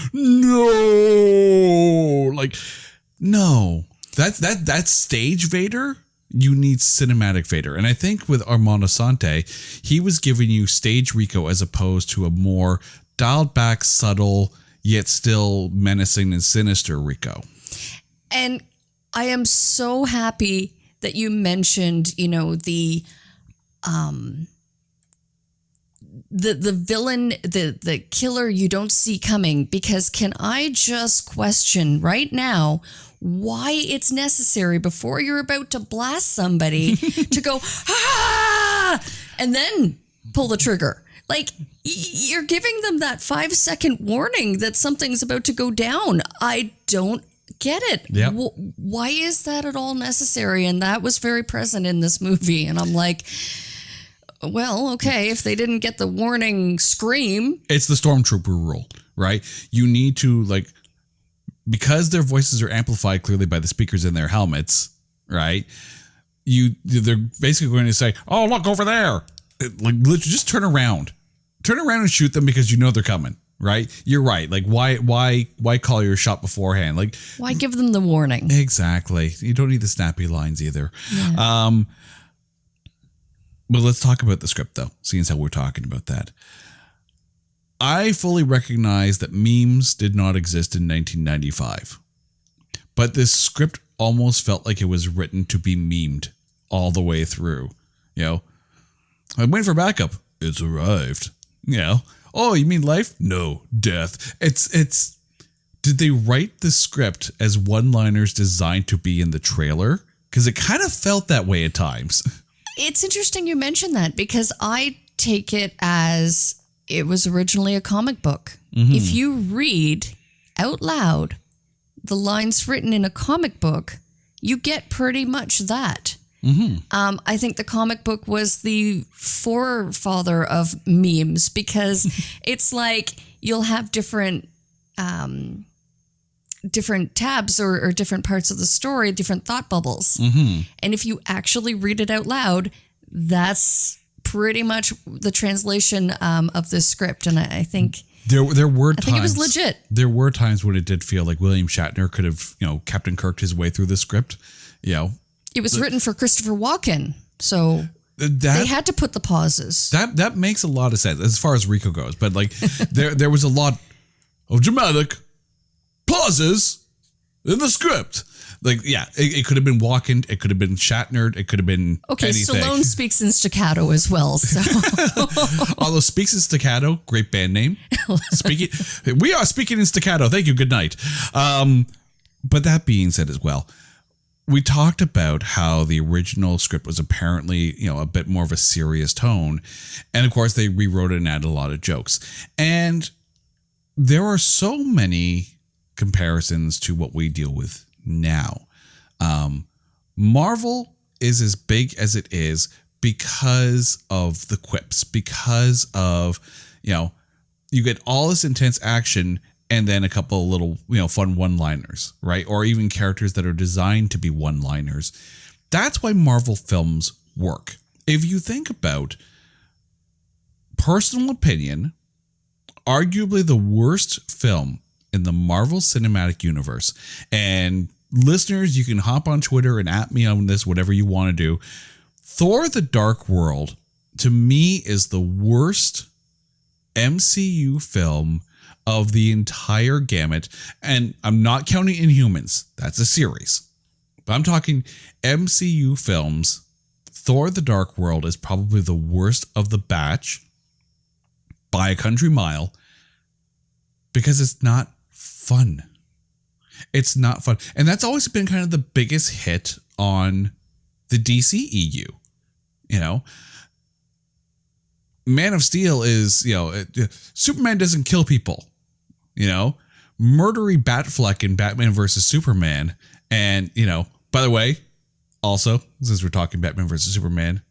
no, that's stage Vader. You need cinematic Vader. And I think with Armand Assante, he was giving you stage Rico as opposed to a more dialed back, subtle, yet still menacing and sinister Rico. And I am so happy that you mentioned, the villain, the killer you don't see coming, because can I just question right now why it's necessary before you're about to blast somebody to go, and then pull the trigger? You're giving them that 5-second warning that something's about to go down. I don't get it. Yep. Why is that at all necessary? And that was very present in this movie. And I'm like, well, okay, if they didn't get the warning scream. It's the Stormtrooper rule, right? You need to, because their voices are amplified clearly by the speakers in their helmets, right? They're basically going to say, oh, look over there. Literally, just turn around. Turn around and shoot them because you know they're coming, right? You're right. Why call your shot beforehand? Why give them the warning? Exactly. You don't need the snappy lines either. Yeah. But let's talk about the script, though, seeing as how we're talking about that. I fully recognize that memes did not exist in 1995. But this script almost felt like it was written to be memed all the way through. I'm waiting for backup. It's arrived. Oh, you mean life? No, death. It's. Did they write the script as one-liners designed to be in the trailer? Because it kind of felt that way at times. It's interesting you mentioned that, because I take it as it was originally a comic book. Mm-hmm. If you read out loud the lines written in a comic book, you get pretty much that. I think the comic book was the forefather of memes because it's like you'll have different tabs or different parts of the story, different thought bubbles. And if you actually read it out loud, that's pretty much the translation of this script. And I think there were times, I think it was legit. There were times when it did feel like William Shatner could have, Captain Kirked his way through the script. It was written for Christopher Walken, so they had to put the pauses. That makes a lot of sense as far as Rico goes. But like there was a lot of dramatic pauses in the script. Like, yeah, it could have been Walken, it could have been Shatner, it could have been anything. Stallone speaks in staccato as well. So although speaks in staccato, great band name. We are speaking in staccato. Thank you. Good night. But that being said as well, we talked about how the original script was apparently, a bit more of a serious tone. And of course, they rewrote it and added a lot of jokes. And there are so many comparisons to what we deal with now. Marvel is as big as it is because of the quips, because of, you get all this intense action and then a couple of little, fun one-liners, right? Or even characters that are designed to be one-liners. That's why Marvel films work. If you think about personal opinion, arguably the worst film in the Marvel Cinematic Universe, and listeners, you can hop on Twitter and at me on this, whatever you want to do. Thor: The Dark World, to me, is the worst MCU film of the entire gamut. And I'm not counting Inhumans. That's a series. But I'm talking MCU films. Thor: The Dark World is probably the worst of the batch by a country mile because it's not fun. It's not fun. And that's always been kind of the biggest hit on the DCEU. Man of Steel is, Superman doesn't kill people. Murdery Batfleck in Batman versus Superman. And, by the way, also, since we're talking Batman versus Superman,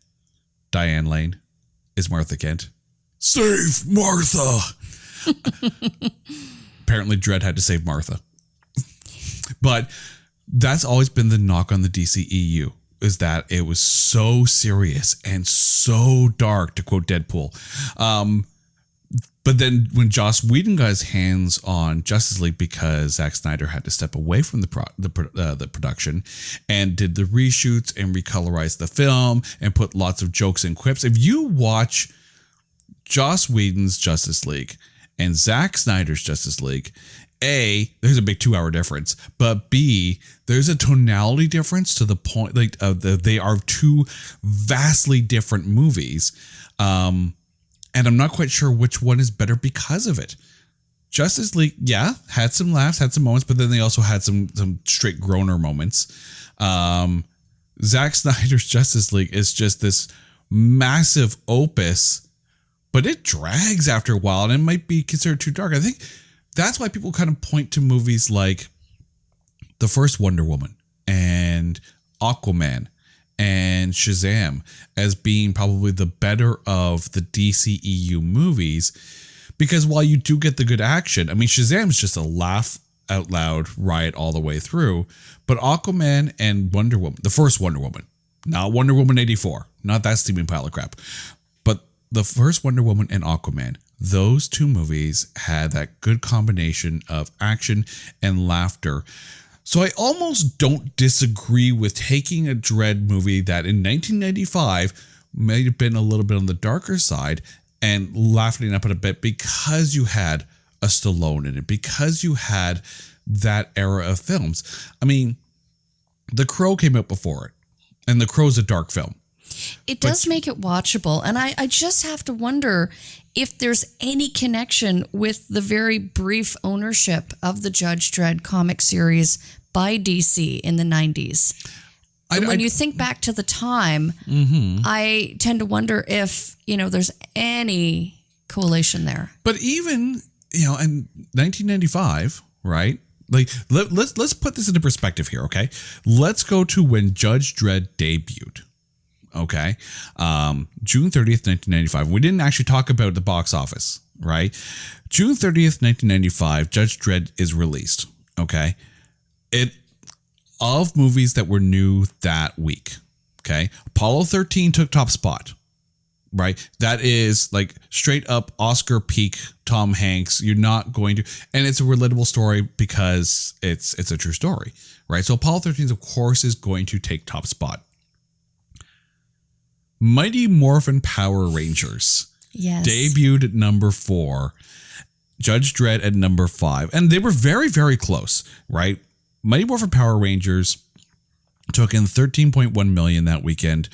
Diane Lane is Martha Kent. Save Martha! Apparently Dredd had to save Martha. But that's always been the knock on the DCEU, is that it was so serious and so dark, to quote Deadpool. But then when Joss Whedon got his hands on Justice League because Zack Snyder had to step away from the production and did the reshoots and recolorized the film and put lots of jokes and quips. If you watch Joss Whedon's Justice League and Zack Snyder's Justice League, A, there's a big 2-hour difference, but B, there's a tonality difference to the point, they are two vastly different movies. And I'm not quite sure which one is better because of it. Justice League, yeah, had some laughs, had some moments, but then they also had some straight groaner moments. Zack Snyder's Justice League is just this massive opus, but it drags after a while and it might be considered too dark. I think that's why people kind of point to movies like the first Wonder Woman and Aquaman and Shazam as being probably the better of the DCEU movies, because while you do get the good action, I mean, Shazam's just a laugh out loud riot all the way through, but Aquaman and Wonder Woman, the first Wonder Woman, not Wonder Woman 84, not that steaming pile of crap, but the first Wonder Woman and Aquaman, those two movies had that good combination of action and laughter. So I almost don't disagree with taking a Dredd movie that in 1995 may have been a little bit on the darker side and laughing up at a bit because you had a Stallone in it, because you had that era of films. I mean, The Crow came out before it, and The Crow's a dark film. It does make it watchable, and I just have to wonder if there's any connection with the very brief ownership of the Judge Dredd comic series by DC in the 90s. When you think back to the time, I tend to wonder if, there's any correlation there. But even, in 1995, right, Like let's put this into perspective here, okay? Let's go to when Judge Dredd debuted. Okay. June 30th, 1995. We didn't actually talk about the box office, right? June 30th, 1995, Judge Dredd is released. Okay. Of movies that were new that week. Okay. Apollo 13 took top spot. Right. That is like straight up Oscar peak Tom Hanks. You're not going to, and it's a relatable story because it's a true story. Right. So Apollo 13, of course, is going to take top spot. Mighty Morphin Power Rangers. Yes. Debuted at number 4. Judge Dredd at number 5. And they were very, very close, right? Mighty Morphin Power Rangers took in 13.1 million that weekend.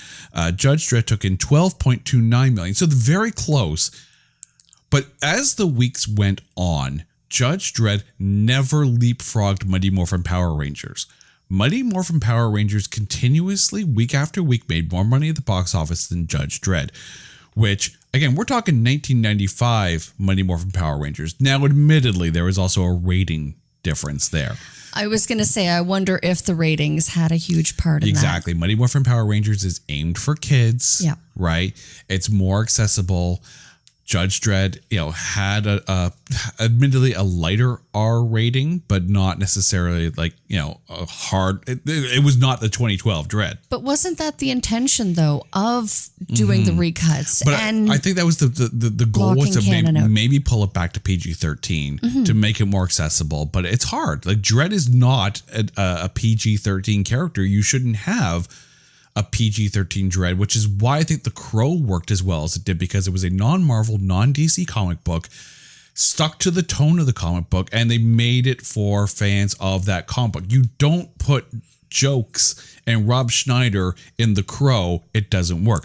Judge Dredd took in 12.29 million. So very close. But as the weeks went on, Judge Dredd never leapfrogged Mighty Morphin Power Rangers. Mighty Morphin Power Rangers continuously, week after week, made more money at the box office than Judge Dredd, which, again, we're talking 1995 Mighty Morphin Power Rangers. Now, admittedly, there was also a rating difference there. I was going to say, I wonder if the ratings had a huge part in Exactly. Mighty Morphin Power Rangers is aimed for kids, Yeah. right? It's more accessible. Judge Dredd, had admittedly a lighter R rating, but not necessarily like, a hard. It was not the 2012 Dredd. But wasn't that the intention, though, of doing the recuts? But and I think that was the goal was to canon out. maybe pull it back to PG-13 to make it more accessible. But it's hard. Like Dredd is not a PG-13 character. You shouldn't have a PG-13 Dredd, which is why I think The Crow worked as well as it did, because it was a non-Marvel, non-DC comic book, stuck to the tone of the comic book, and they made it for fans of that comic book. You don't put jokes and Rob Schneider in The Crow, it doesn't work.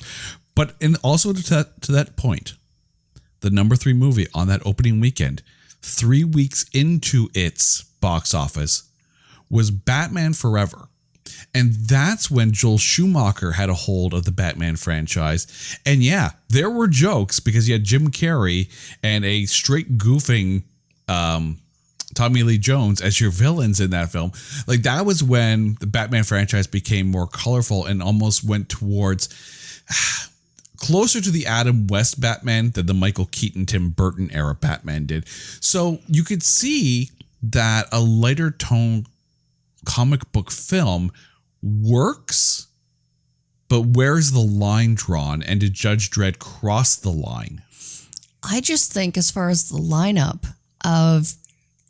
But also to that point, the number 3 movie on that opening weekend, 3 weeks into its box office, was Batman Forever. And that's when Joel Schumacher had a hold of the Batman franchise. And yeah, there were jokes because you had Jim Carrey and a straight goofing Tommy Lee Jones as your villains in that film. Like that was when the Batman franchise became more colorful and almost went towards closer to the Adam West Batman than the Michael Keaton, Tim Burton era Batman did. So you could see that a lighter tone comic book film works, but where's the line drawn? And did Judge Dredd cross the line? I just think as far as the lineup of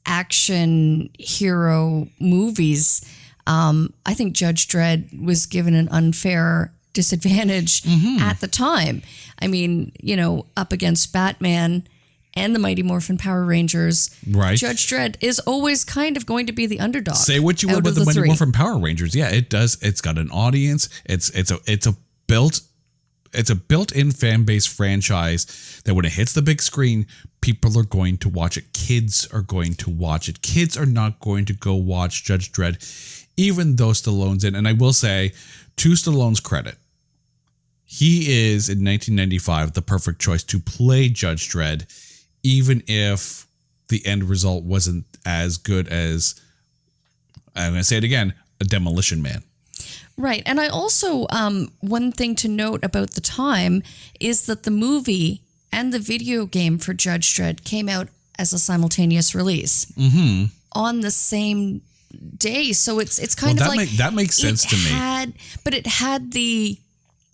action hero movies, I think Judge Dredd was given an unfair disadvantage at the time. I mean, up against Batman and the Mighty Morphin Power Rangers, right? Judge Dredd is always kind of going to be the underdog. Say what you will about the Mighty Morphin Power Rangers. Yeah, it does. It's got an audience. It's a built-in fan base franchise that when it hits the big screen, people are going to watch it. Kids are going to watch it. Kids are not going to go watch Judge Dredd, even though Stallone's in. And I will say, to Stallone's credit, he is in 1995 the perfect choice to play Judge Dredd, even if the end result wasn't as good as, I'm going to say it again, a Demolition Man. Right. And I also, one thing to note about the time is that the movie and the video game for Judge Dredd came out as a simultaneous release on the same day. So it's kind of like... that makes sense to me. But it had the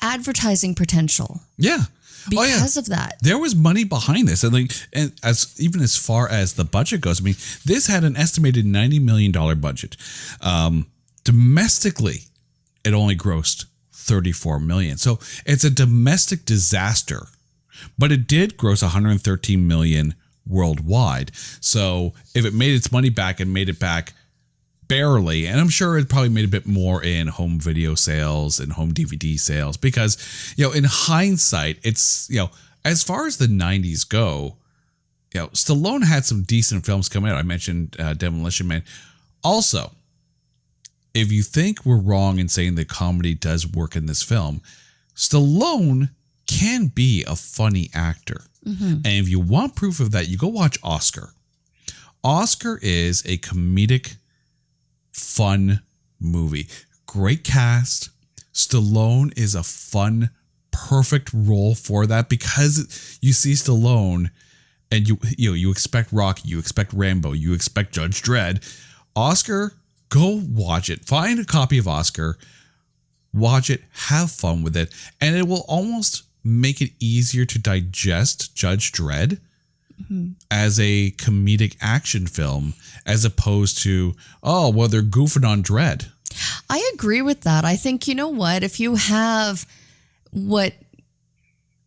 advertising potential. Yeah. Because of that. There was money behind this. And as far as the budget goes, I mean, this had an estimated $90 million budget. Domestically, it only grossed $34 million. So it's a domestic disaster, but it did gross $113 million worldwide. So if it made its money back and made it back barely, and I'm sure it probably made a bit more in home video sales and home DVD sales, because, in hindsight, it's, as far as the 90s go, Stallone had some decent films come out. I mentioned Demolition Man. Also, if you think we're wrong in saying that comedy does work in this film, Stallone can be a funny actor. And if you want proof of that, you go watch Oscar. Oscar is a comedic, fun movie. Great cast. Stallone is a fun, perfect role for that because you see Stallone and you expect Rocky, you expect Rambo, you expect Judge Dredd. Oscar, go watch it. Find a copy of Oscar, watch it, have fun with it, and it will almost make it easier to digest Judge Dredd as a comedic action film as opposed to, oh, well, they're goofing on Dredd. I agree with that. I think, you know what, if you have what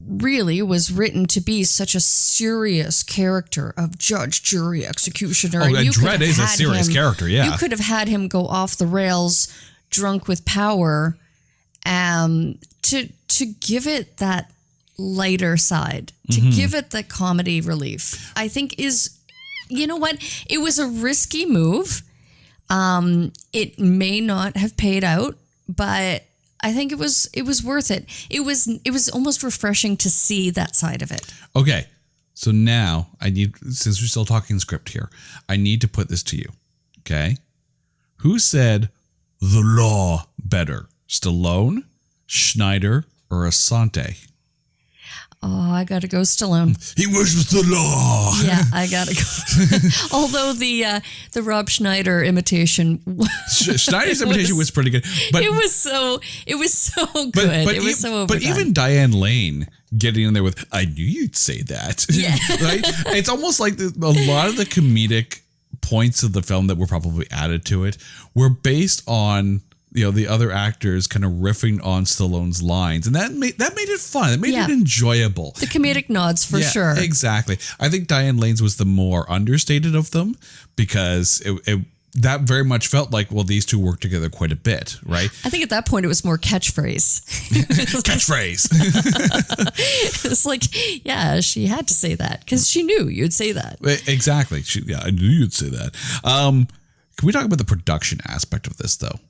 really was written to be such a serious character of judge, jury, executioner. Oh, and Dredd is a serious character, yeah. You could have had him go off the rails, drunk with power, to give it that lighter side, to give it the comedy relief. I think is, you know what, it was a risky move. It may not have paid out, but I think it was worth it. It was almost refreshing to see that side of it. Okay. So now I need, since we're still talking script here, I need to put this to you. Okay. Who said the law better? Stallone, Schneider, or Asante? Oh, I gotta go Stallone. He worships the law. Yeah, I gotta go. Although the Rob Schneider imitation, Schneider's imitation was pretty good, but it was so good. But it was so overdone. But even Diane Lane getting in there with, "I knew you'd say that." Yeah. Right? It's almost like a lot of the comedic points of the film that were probably added to it were based on, you know, the other actors kind of riffing on Stallone's lines, and that made it fun. It made it enjoyable. The comedic nods for sure. Exactly. I think Diane Lane's was the more understated of them because that very much felt like, well, these two work together quite a bit, right? I think at that point it was more catchphrase. Catchphrase. It's like, yeah, she had to say that because she knew you'd say that. Exactly. I knew you'd say that. Can we talk about the production aspect of this, though?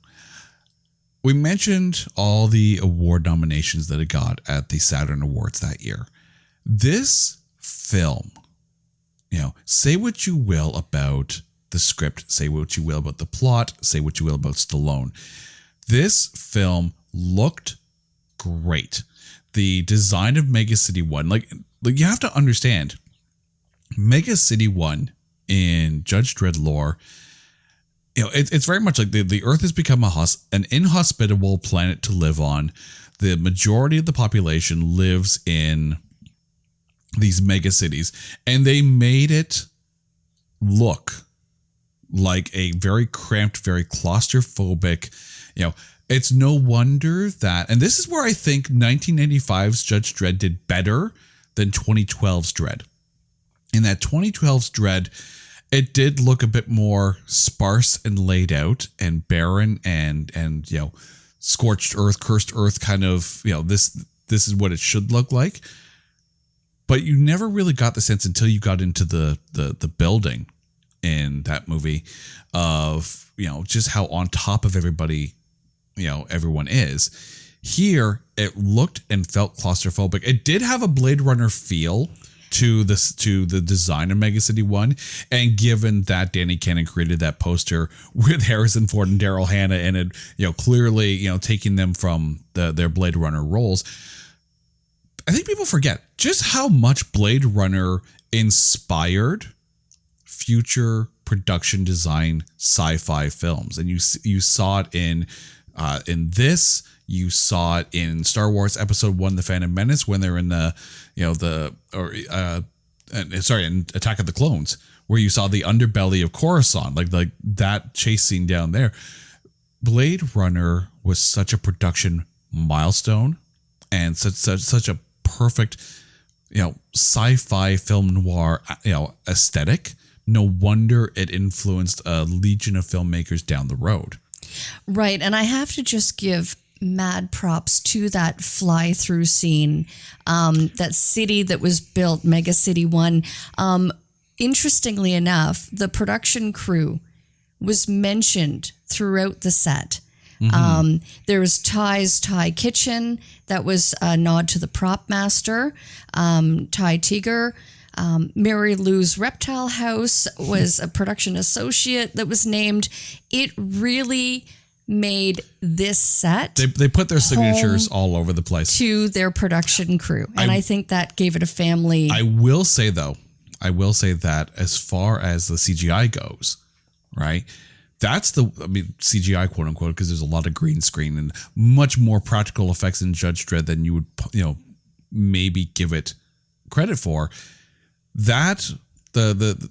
We mentioned all the award nominations that it got at the Saturn Awards that year. This film, you know, say what you will about the script, say what you will about the plot, say what you will about Stallone. This film looked great. The design of Megacity One, like you have to understand, Megacity One in Judge Dredd lore, you know, it's very much like the Earth has become an inhospitable planet to live on. The majority of the population lives in these mega cities, and they made it look like a very cramped, very claustrophobic, you know, it's no wonder that, and this is where I think 1995's Judge Dredd did better than 2012's Dredd. In that 2012's Dredd, it did look a bit more sparse and laid out and barren and you know, scorched earth, cursed earth kind of, you know, this is what it should look like. But you never really got the sense until you got into the building in that movie of, you know, just how on top of everybody, you know, everyone is. Here, it looked and felt claustrophobic. It did have a Blade Runner feel to the design of Megacity One, and given that Danny Cannon created that poster with Harrison Ford and Daryl Hannah and it, you know, clearly, you know, taking them from their Blade Runner roles, I think people forget just how much Blade Runner inspired future production design sci-fi films, and you saw it in this. You saw it in Star Wars Episode 1, The Phantom Menace, when they're in in Attack of the Clones, where you saw the underbelly of Coruscant, like that chase scene down there. Blade Runner was such a production milestone and such a perfect, you know, sci-fi film noir, you know, aesthetic. No wonder it influenced a legion of filmmakers down the road. Right, and I have to just give mad props to that fly-through scene, that city that was built, Megacity One. Interestingly enough, the production crew was mentioned throughout the set. There was Ty's Thai Kitchen. That was a nod to the prop master, Ty Tiger. Mary Lou's Reptile House was a production associate that was named. It really made this set. They put their signatures all over the place to their production crew. And I think that gave it a family. I will say that as far as the CGI goes, right? That's CGI quote unquote, because there's a lot of green screen and much more practical effects in Judge Dredd than you would, maybe give it credit for. That the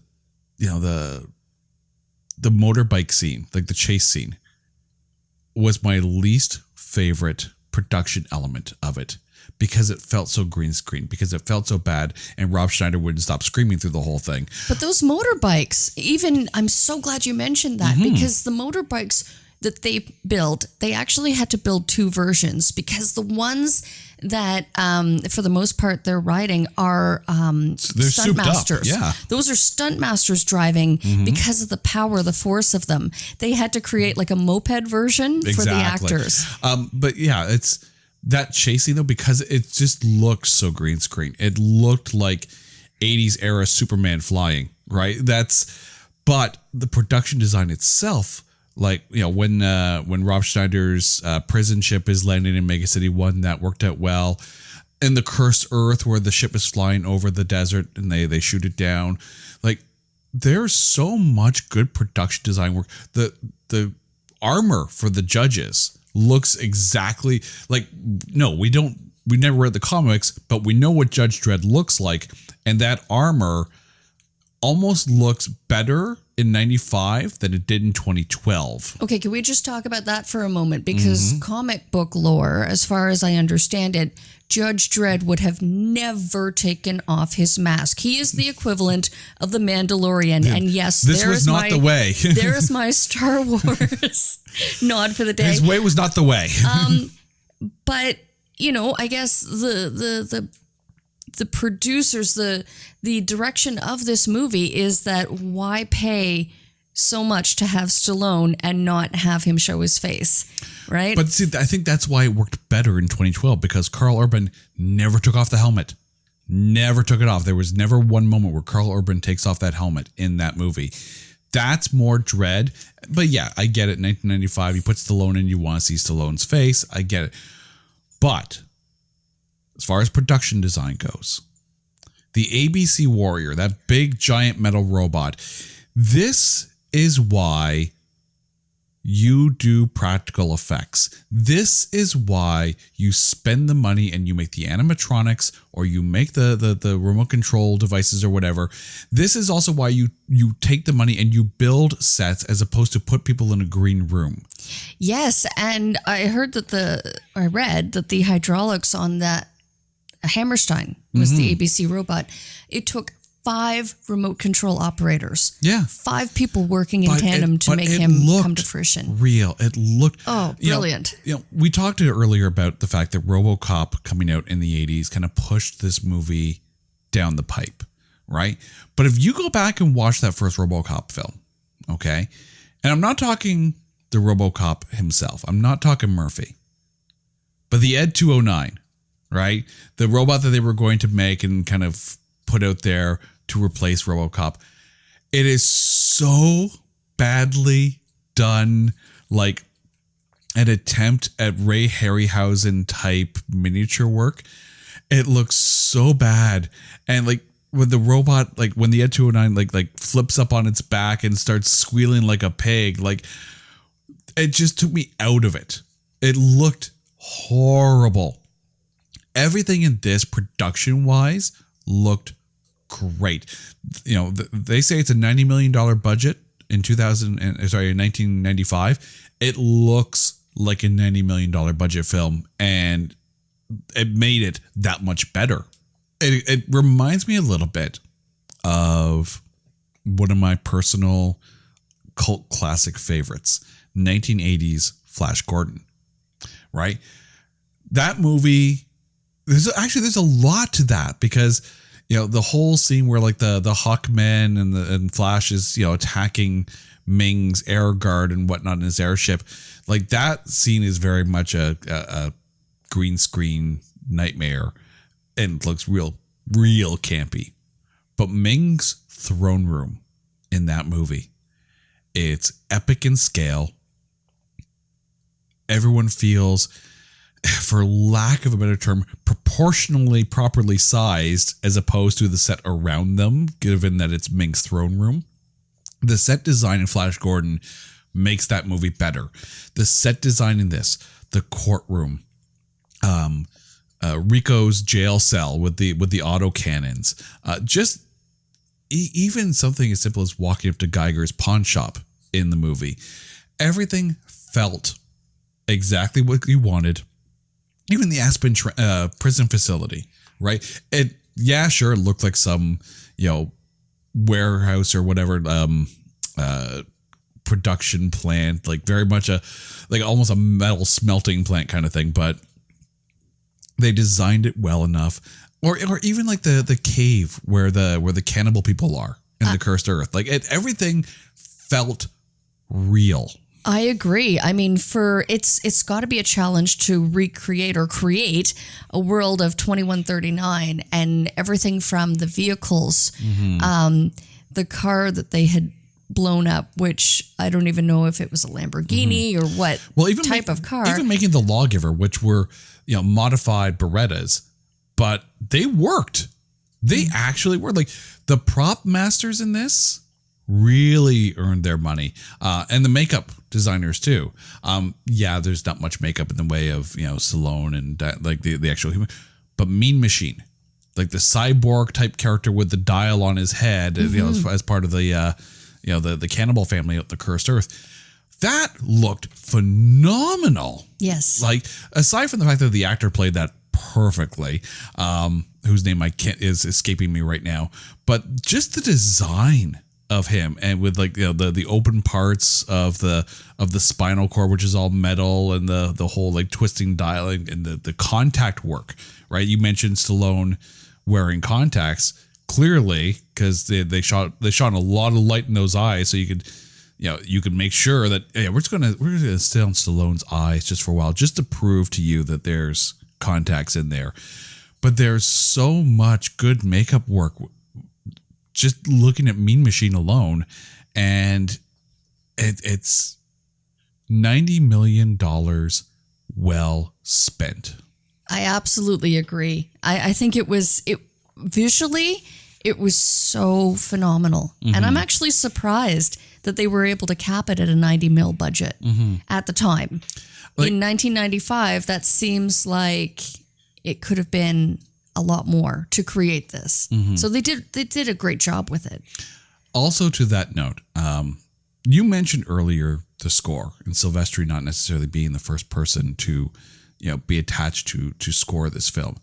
motorbike scene, like the chase scene, was my least favorite production element of it, because it felt so green screen, because it felt so bad, and Rob Schneider wouldn't stop screaming through the whole thing. But those motorbikes, even, I'm so glad you mentioned that, because the motorbikes that they built, they actually had to build two versions, because the ones that, for the most part, they're riding are stunt masters. Yeah. Those are stunt masters driving because of the power, the force of them. They had to create like a moped version for the actors. But yeah, it's that chasing though, because it just looked so green screen. It looked like 80s era Superman flying, right? But the production design itself, like, when Rob Schneider's prison ship is landing in Megacity One, that worked out well. And the Cursed Earth, where the ship is flying over the desert and they shoot it down. Like, there's so much good production design work. The armor for the judges looks exactly like, we never read the comics, but we know what Judge Dredd looks like. And that armor almost looks better in 95 than it did in 2012. Okay, can we just talk about that for a moment? Because comic book lore, as far as I understand it, Judge Dredd would have never taken off his mask. He is the equivalent of the Mandalorian. And yes, this was not the way. There's my Star Wars nod for the day. His way was not the way. But, I guess the producers, the direction of this movie is that why pay so much to have Stallone and not have him show his face, right? But see, I think that's why it worked better in 2012, because Karl Urban never took off the helmet. Never took it off. There was never one moment where Karl Urban takes off that helmet in that movie. That's more Dredd. But yeah, I get it. 1995, you put Stallone in, you want to see Stallone's face. I get it. But as far as production design goes, the ABC Warrior, that big giant metal robot, this is why you do practical effects. This is why you spend the money and you make the animatronics, or you make the remote control devices or whatever. This is also why you take the money and you build sets as opposed to put people in a green room. Yes, and I read that the hydraulics on that Hammerstein was the ABC robot. It took 5 remote control operators. Yeah. 5 people working in tandem to make him come to fruition. Real. It looked brilliant. We talked earlier about the fact that RoboCop coming out in the 80s kind of pushed this movie down the pipe, right? But if you go back and watch that first RoboCop film, okay? And I'm not talking the RoboCop himself. I'm not talking Murphy. But the Ed 209, right? The robot that they were going to make and kind of put out there to replace RoboCop. It is so badly done, like an attempt at Ray Harryhausen type miniature work. It looks so bad. And like when the robot, like when the Ed 209 like flips up on its back and starts squealing like a pig, like it just took me out of it. It looked horrible. Everything in this production wise looked great. They say it's a $90 million budget in 1995. It looks like a $90 million budget film, and it made it that much better. It reminds me a little bit of one of my personal cult classic favorites, 1980s Flash Gordon, right? That movie, there's a lot to that, because the whole scene where like the Hawkmen and Flash is attacking Ming's air guard and whatnot in his airship, like that scene is very much a green screen nightmare and looks real campy. But Ming's throne room in that movie, it's epic in scale. Everyone feels, for lack of a better term, proportionally properly sized as opposed to the set around them, given that it's Ming's throne room. The set design in Flash Gordon makes that movie better. The set design in this, the courtroom, Rico's jail cell with the auto cannons, even something as simple as walking up to Geiger's pawn shop in the movie. Everything felt exactly what you wanted. Even the Aspen prison facility, right? It looked like some, warehouse or whatever, production plant, like very much almost a metal smelting plant kind of thing, but they designed it well enough. Or even like the cave where the cannibal people are in the cursed earth. Like everything felt real. I agree. I mean, it's got to be a challenge to recreate or create a world of 2139, and everything from the vehicles, the car that they had blown up, which I don't even know if it was a Lamborghini or what type of car. Even making the lawgiver, which were modified Berettas, but they worked. They actually worked. Like the prop masters in this really earned their money, and the makeup designers too. There's not much makeup in the way of Stallone and like the actual human, but Mean Machine, like the cyborg type character with the dial on his head, as part of the cannibal family of the cursed earth. That looked phenomenal. Yes. Like aside from the fact that the actor played that perfectly, whose name is escaping me right now, but just the design of him, and with like the open parts of the spinal cord, which is all metal, and the whole like twisting dialing and the contact work, right? You mentioned Stallone wearing contacts, clearly because they shot a lot of light in those eyes, so you could make sure that we're gonna stay on Stallone's eyes just for a while, just to prove to you that there's contacts in there. But there's so much good makeup work just looking at Mean Machine alone, and it's $90 million well spent. I absolutely agree. I think it visually, it was so phenomenal. And I'm actually surprised that they were able to cap it at a 90 mil budget at the time. In 1995, that seems like it could have been a lot more to create this. So they did a great job with it. Also, to that note, you mentioned earlier the score, and Silvestri not necessarily being the first person to be attached to score this film.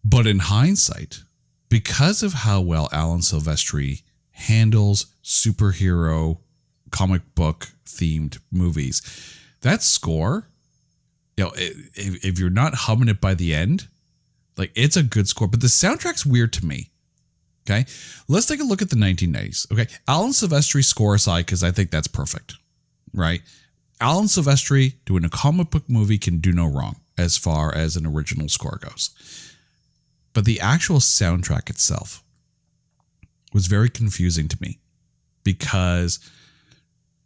But in hindsight, because of how well Alan Silvestri handles superhero comic book themed movies, that score, if you're not humming it by the end, like it's a good score. But the soundtrack's weird to me. Okay, let's take a look at the 1990s. Okay, Alan Silvestri score aside, because I think that's perfect, right? Alan Silvestri doing a comic book movie can do no wrong as far as an original score goes. But the actual soundtrack itself was very confusing to me, because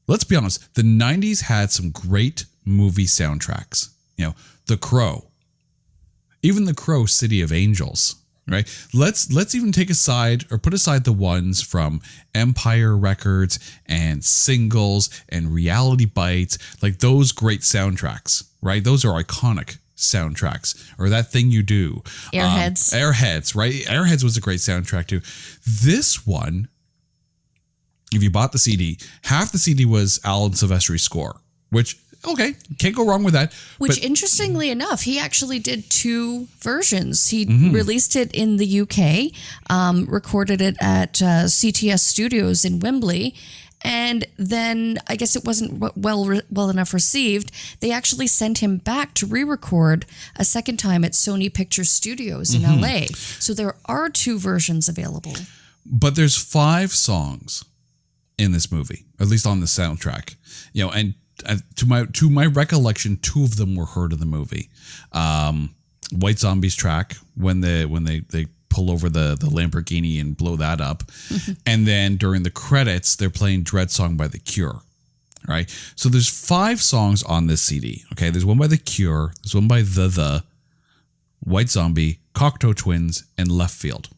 let's be honest, the 90s had some great movie soundtracks. The Crow, even The Crow, City of Angels, right? Let's even take aside or put aside the ones from Empire Records and Singles and Reality Bites, like those great soundtracks, right? Those are iconic soundtracks. Or That Thing You Do. Airheads, right? Airheads was a great soundtrack too. This one, if you bought the CD, half the CD was Alan Silvestri's score, which, okay, can't go wrong with that. Which, interestingly enough, he actually did two versions. He released it in the UK, recorded it at CTS Studios in Wembley, and then I guess it wasn't well enough received. They actually sent him back to re-record a second time at Sony Picture Studios in LA. So there are two versions available. But there's 5 songs in this movie, at least on the soundtrack. And to my recollection, 2 of them were heard in the movie. White Zombie's track, when they pull over the Lamborghini and blow that up. And then during the credits, they're playing Dredd Song by The Cure. Right? So there's 5 songs on this CD. Okay, there's one by The Cure, there's one by The, White Zombie, Cocteau Twins, and Left Field.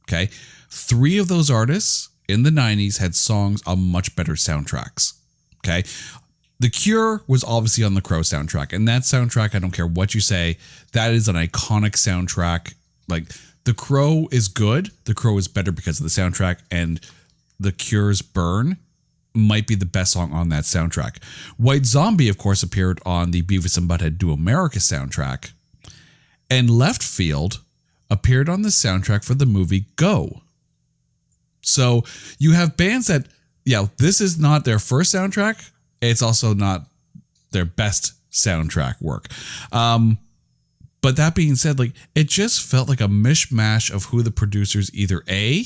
Okay, 3 of those artists in the 90s had songs on much better soundtracks. Okay, The Cure was obviously on the Crow soundtrack, and that soundtrack, I don't care what you say, that is an iconic soundtrack. Like, The Crow is good, The Crow is better because of the soundtrack, and The Cure's Burn might be the best song on that soundtrack. White Zombie, of course, appeared on the Beavis and Butthead Do America soundtrack. And Left Field appeared on the soundtrack for the movie Go. So you have bands that, this is not their first soundtrack. It's also not their best soundtrack work. But that being said, like, it just felt like a mishmash of who the producers either A,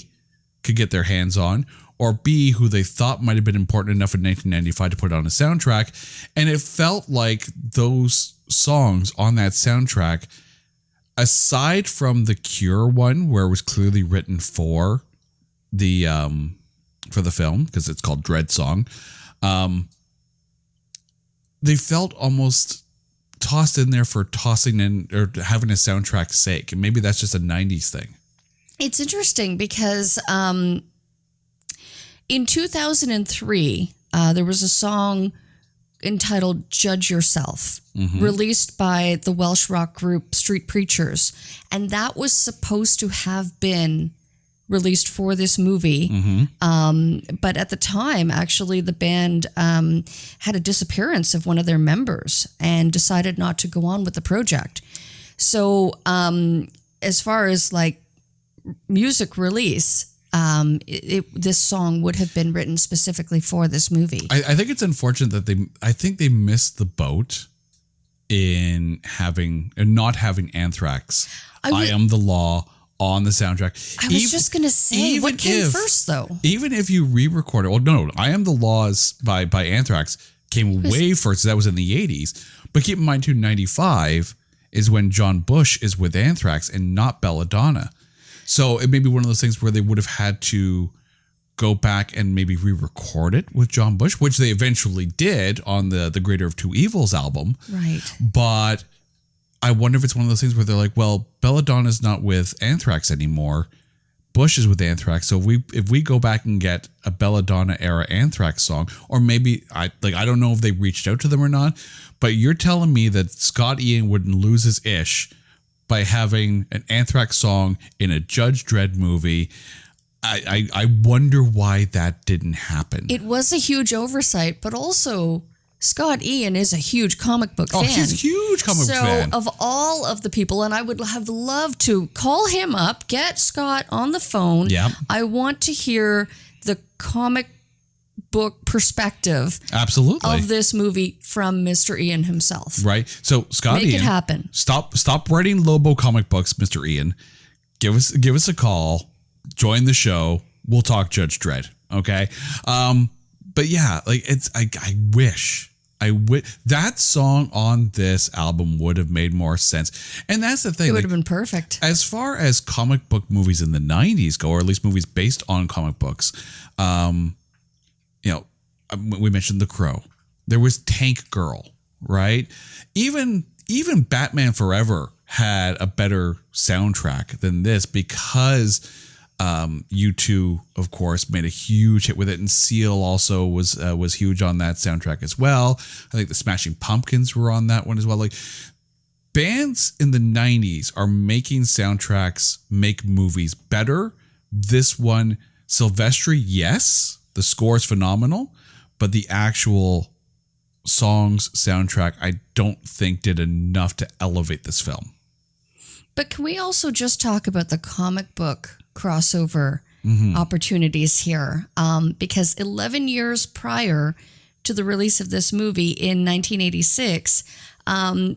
could get their hands on, or B, who they thought might have been important enough in 1995 to put on a soundtrack. And it felt like those songs on that soundtrack, aside from the Cure one, where it was clearly written for the film, because it's called Dredd Song, they felt almost tossed in there for tossing in or having a soundtrack's sake. And maybe that's just a 90s thing. It's interesting because in 2003, there was a song entitled Judge Yourself, released by the Welsh rock group Street Preachers. And that was supposed to have been released for this movie. But at the time, actually, the band had a disappearance of one of their members and decided not to go on with the project. So as far as like music release, this song would have been written specifically for this movie. I think it's unfortunate that they missed the boat in not having Anthrax. I Am the Law on the soundtrack. I was just going to say, what came first though? Even if you re-record it, well, no, I Am the Laws by Anthrax came way first. That was in the 80s. But keep in mind too, 95 is when John Bush is with Anthrax and not Belladonna. So it may be one of those things where they would have had to go back and maybe re-record it with John Bush, which they eventually did on the Greater of Two Evils album. Right. But I wonder if it's one of those things where they're like, well, Belladonna's not with Anthrax anymore. Bush is with Anthrax. So if we go back and get a Belladonna era Anthrax song, or maybe I don't know if they reached out to them or not, but you're telling me that Scott Ian wouldn't lose his ish by having an Anthrax song in a Judge Dredd movie. I wonder why that didn't happen. It was a huge oversight, but also Scott Ian is a huge comic book fan. Oh, he's a huge comic book fan. So of all of the people, and I would have loved to call him up, get Scott on the phone. Yeah. I want to hear the comic book perspective Absolutely. of this movie from Mr. Ian himself. Right. So Scott Ian, make it happen. Stop writing Lobo comic books, Mr. Ian. Give us a call. Join the show. We'll talk Judge Dredd. Okay. But yeah, like I wish that song on this album would have made more sense. And that's the thing. It would have been perfect. As far as comic book movies in the 90s go, or at least movies based on comic books, we mentioned The Crow. There was Tank Girl, right? Even Batman Forever had a better soundtrack than this because U2, of course, made a huge hit with it, and Seal also was huge on that soundtrack as well. I think the Smashing Pumpkins were on that one as well. Like, bands in the 90s are making soundtracks make movies better. This one, Silvestri, yes, the score is phenomenal, but the actual songs soundtrack, I don't think did enough to elevate this film. But can we also just talk about the comic book crossover opportunities here? Because 11 years prior to the release of this movie in 1986,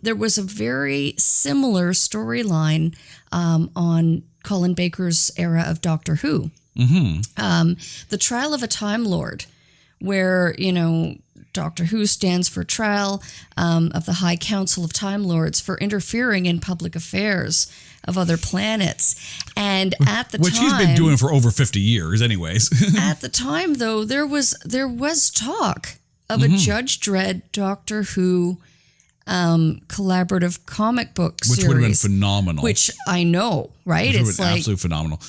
there was a very similar storyline on Colin Baker's era of Doctor Who. The Trial of a Time Lord, where, Doctor Who stands for Trial of the High Council of Time Lords for interfering in public affairs of other planets. And at the Which time, he's been doing for over 50 years anyways. at the time, though, there was talk of a Judge Dredd Doctor Who collaborative comic book series. Which would have been phenomenal. Which I know, right? Which it's like absolutely phenomenal.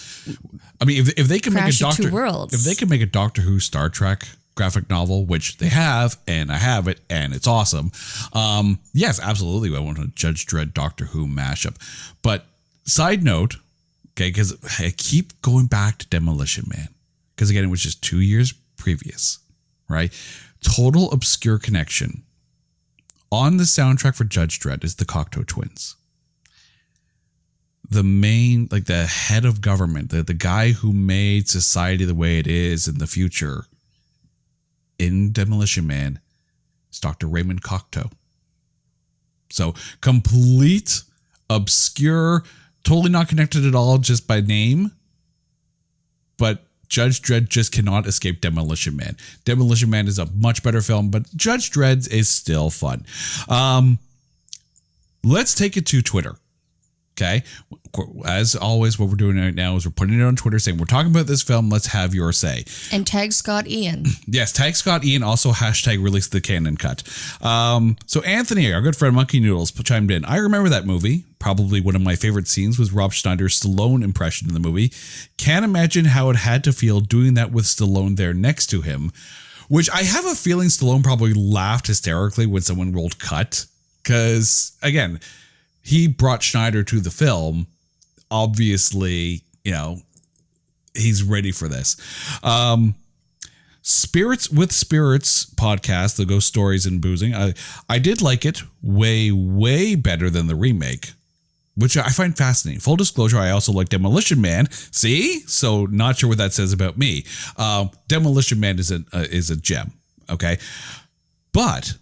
I mean, if they can make a Doctor Who Star Trek graphic novel, which they have, and I have it, and it's awesome. Yes, absolutely. I want a Judge Dredd Doctor Who mashup. But side note, okay, because I keep going back to Demolition Man, because again, it was just 2 years previous, right? Total obscure connection. On the soundtrack for Judge Dredd is the Cocteau Twins. The main, like the head of government, the guy who made society the way it is in the future in Demolition Man is Dr. Raymond Cocteau. So complete, obscure, totally not connected at all just by name, but Judge Dredd just cannot escape Demolition Man. Demolition Man is a much better film, but Judge Dredd is still fun. Let's take it to Twitter. Okay. As always, what we're doing right now is we're putting it on Twitter saying, we're talking about this film. Let's have your say. And tag Scott Ian. Yes. Tag Scott Ian. Also hashtag release the canon cut. So Anthony, our good friend Monkey Noodles, chimed in. I remember that movie. Probably one of my favorite scenes was Rob Schneider's Stallone impression in the movie. Can't imagine how it had to feel doing that with Stallone there next to him, which I have a feeling Stallone probably laughed hysterically when someone rolled cut. Because again, he brought Schneider to the film. Obviously, he's ready for this. Spirits with Spirits podcast, the ghost stories and boozing. I did like it way, way better than the remake, which I find fascinating. Full disclosure, I also like Demolition Man. See? So not sure what that says about me. Demolition Man is a gem. Okay. But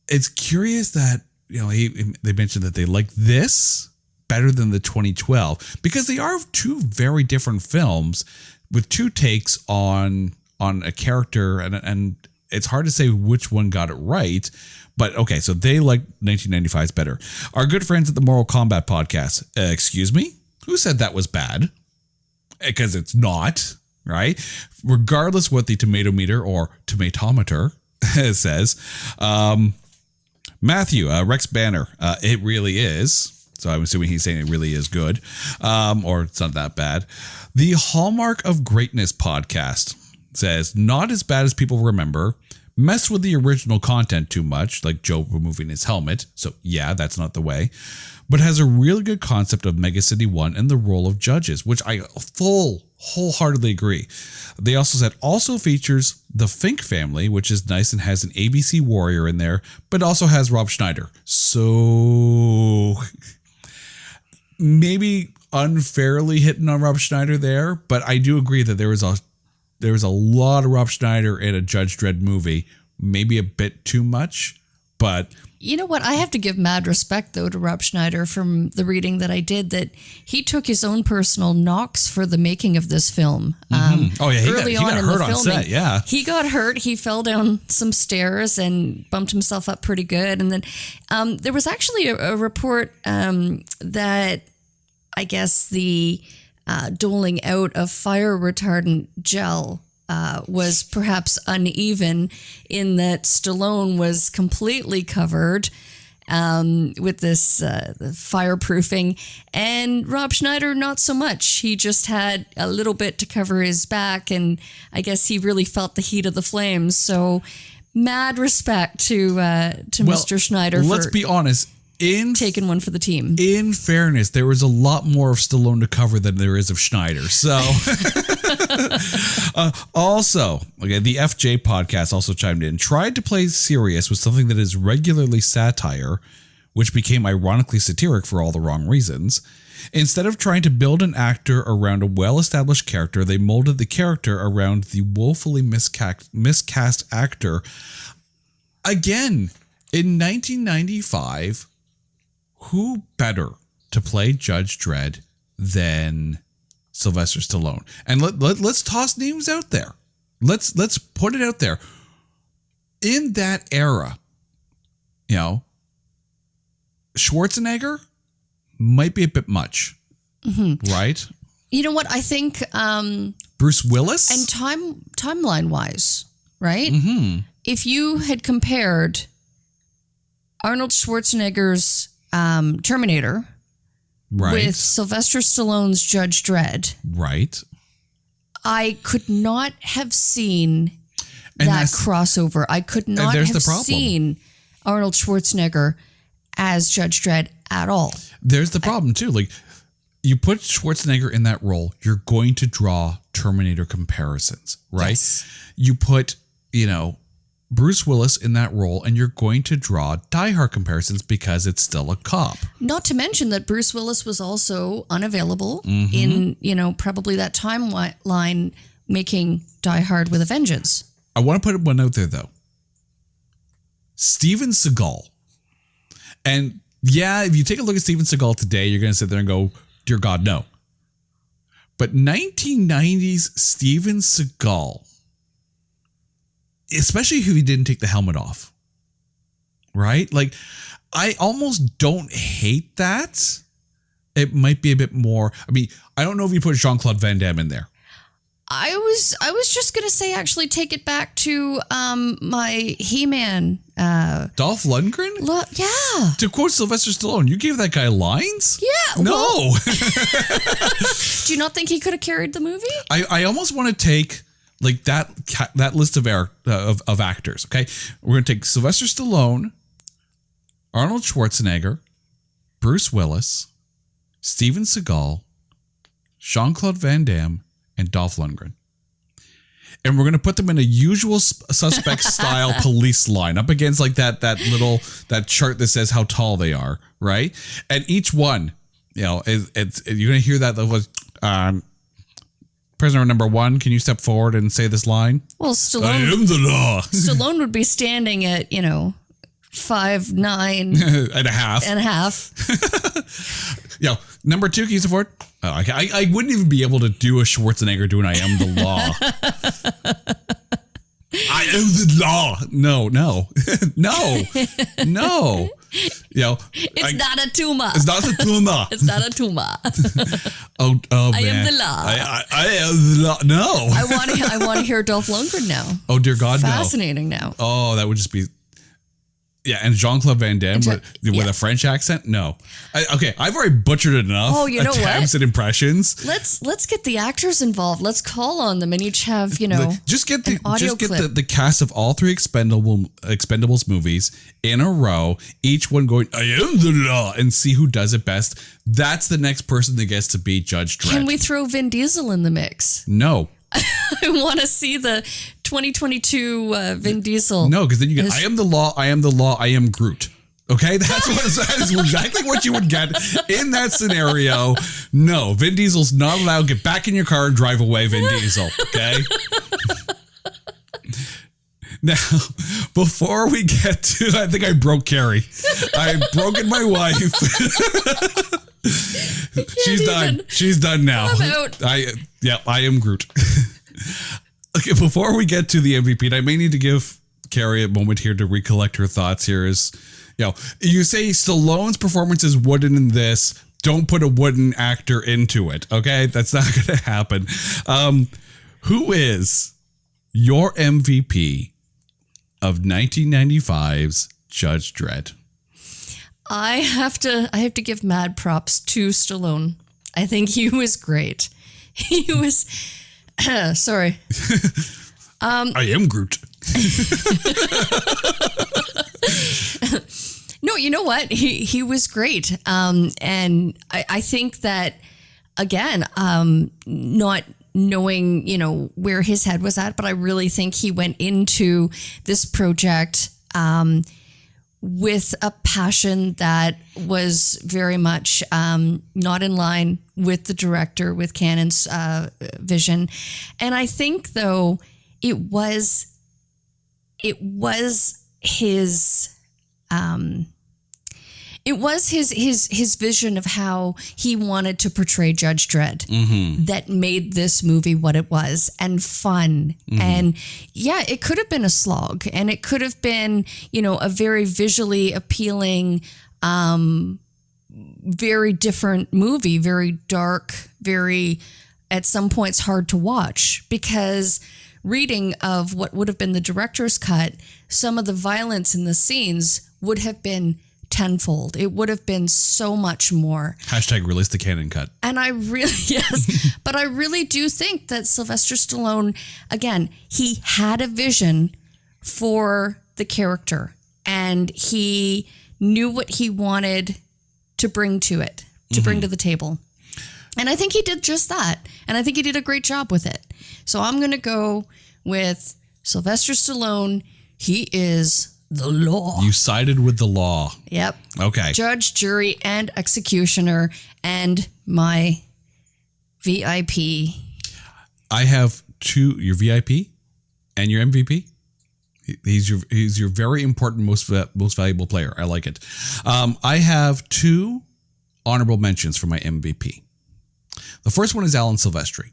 it's curious that, they mentioned that they like this better than the 2012 because they are two very different films with two takes on a character, and it's hard to say which one got it right. But okay, so they like 1995's better. Our good friends at the Mortal Kombat podcast. Excuse me? Who said that was bad? Because it's not, right? Regardless what the tomato meter or tomatometer says. Matthew, Rex Banner, it really is. So I'm assuming he's saying it really is good, or it's not that bad. The Hallmark of Greatness podcast says, not as bad as people remember. Messed with the original content too much, like Joe removing his helmet. So yeah, that's not the way. But has a really good concept of Megacity One and the role of judges, which I wholeheartedly agree. They also said also features the Fink family, which is nice and has an ABC warrior in there, but also has Rob Schneider. So maybe unfairly hitting on Rob Schneider there, but I do agree that there was a lot of Rob Schneider in a Judge Dredd movie, maybe a bit too much, but you know what? I have to give mad respect, though, to Rob Schneider from the reading that I did, that he took his own personal knocks for the making of this film. Oh, yeah. He got hurt on set, yeah. He got hurt. He fell down some stairs and bumped himself up pretty good. And then there was actually a report that I guess the doling out of fire retardant gel was perhaps uneven in that Stallone was completely covered with this fireproofing, and Rob Schneider not so much. He just had a little bit to cover his back, and I guess he really felt the heat of the flames. So mad respect to Mr. Schneider. Let's be honest. Taking one for the team. In fairness, there was a lot more of Stallone to cover than there is of Schneider. So, also, okay, the FJ podcast also chimed in. Tried to play serious with something that is regularly satire, which became ironically satiric for all the wrong reasons. Instead of trying to build an actor around a well-established character, they molded the character around the woefully miscast actor. Again, in 1995... who better to play Judge Dredd than Sylvester Stallone? And let's toss names out there. Let's put it out there. in that era, Schwarzenegger might be a bit much, right? You know what? I think Bruce Willis and timeline wise, right? If you had compared Arnold Schwarzenegger's Terminator with Sylvester Stallone's Judge Dredd, right? I could not have seen that crossover. I could not have seen Arnold Schwarzenegger as Judge Dredd at all. There's the problem too. Like, you put Schwarzenegger in that role, you're going to draw Terminator comparisons, right? Yes. You put, Bruce Willis in that role, and you're going to draw Die Hard comparisons because it's still a cop. Not to mention that Bruce Willis was also unavailable in, probably that timeline making Die Hard with a Vengeance. I want to put one out there, though. Steven Seagal. And yeah, if you take a look at Steven Seagal today, you're going to sit there and go, dear God, no. But 1990s Steven Seagal, especially if he didn't take the helmet off, right? Like, I almost don't hate that. It might be a bit more. I mean, I don't know if you put Jean-Claude Van Damme in there. I was just gonna say, actually, take it back to my He-Man. Dolph Lundgren? Yeah. To quote Sylvester Stallone, you gave that guy lines? Yeah. No. Well, do you not think he could have carried the movie? I almost want to take like that list of actors. Okay, we're gonna take Sylvester Stallone, Arnold Schwarzenegger, Bruce Willis, Steven Seagal, Jean-Claude Van Damme, and Dolph Lundgren. And we're going to put them in a usual suspect style police line up against like that chart that says how tall they are, right? And each one, you're going to hear that was prisoner number 1. Can you step forward and say this line? Well, Stallone, I am the law. Stallone would be standing at 5'9" and a half. Number 2, can you step forward? Oh, I wouldn't even be able to do a Schwarzenegger doing I am the law. I am the law. No. It's not a tumor. It's not a tumor. It's not a tumor. Oh man. I am the law. I am the law. No. I want to hear Dolph Lundgren now. Oh dear God, Fascinating now. Oh, that would just be. Yeah, and Jean-Claude Van Damme with a French accent? No. Okay, I've already butchered it enough. Oh, you know what? Attempts at impressions. Let's get the actors involved. Let's call on them and each have, just get an audio clip. the cast of all 3 Expendables movies in a row, each one going, I am the law, and see who does it best. That's the next person that gets to be Judge Dredd. Can we throw Vin Diesel in the mix? No. I want to see the 2022 Vin Diesel. No, because then you get, I am the law, I am Groot. Okay, that is exactly what you would get in that scenario. No, Vin Diesel's not allowed. Get back in your car and drive away, Vin Diesel. Okay. Now, before we get to, I think I broke Carrie. I've broken my wife. She's done. She's done now. I'm out. I am Groot. Okay, before we get to the MVP, and I may need to give Carrie a moment here to recollect her thoughts here is, you say Stallone's performance is wooden in this. Don't put a wooden actor into it. Okay, that's not going to happen. Who is your MVP of 1995's Judge Dredd? I have to give mad props to Stallone. I think he was great. He was sorry. I am Groot. No, you know what? He was great. And I think that, again, not knowing, where his head was at, but I really think he went into this project with a passion that was very much not in line with the director, with Cannon's vision. And I think, though, it was his It was his vision of how he wanted to portray Judge Dredd that made this movie what it was, and fun. And yeah, it could have been a slog, and it could have been, a very visually appealing, very different movie, very dark, very, at some points, hard to watch, because reading of what would have been the director's cut, some of the violence in the scenes would have been tenfold. It would have been so much more. Hashtag release the canon cut. And I really, yes, but I really do think that Sylvester Stallone, again, he had a vision for the character, and he knew what he wanted to bring to it, to bring to the table. And I think he did just that. And I think he did a great job with it. So I'm going to go with Sylvester Stallone. He is the law. You sided with the law. Yep. Okay. Judge, jury, and executioner, and my VIP. I have two, your VIP and your MVP. He's your very important, most valuable player. I like it. I have two honorable mentions for my MVP. The first one is Alan Silvestri.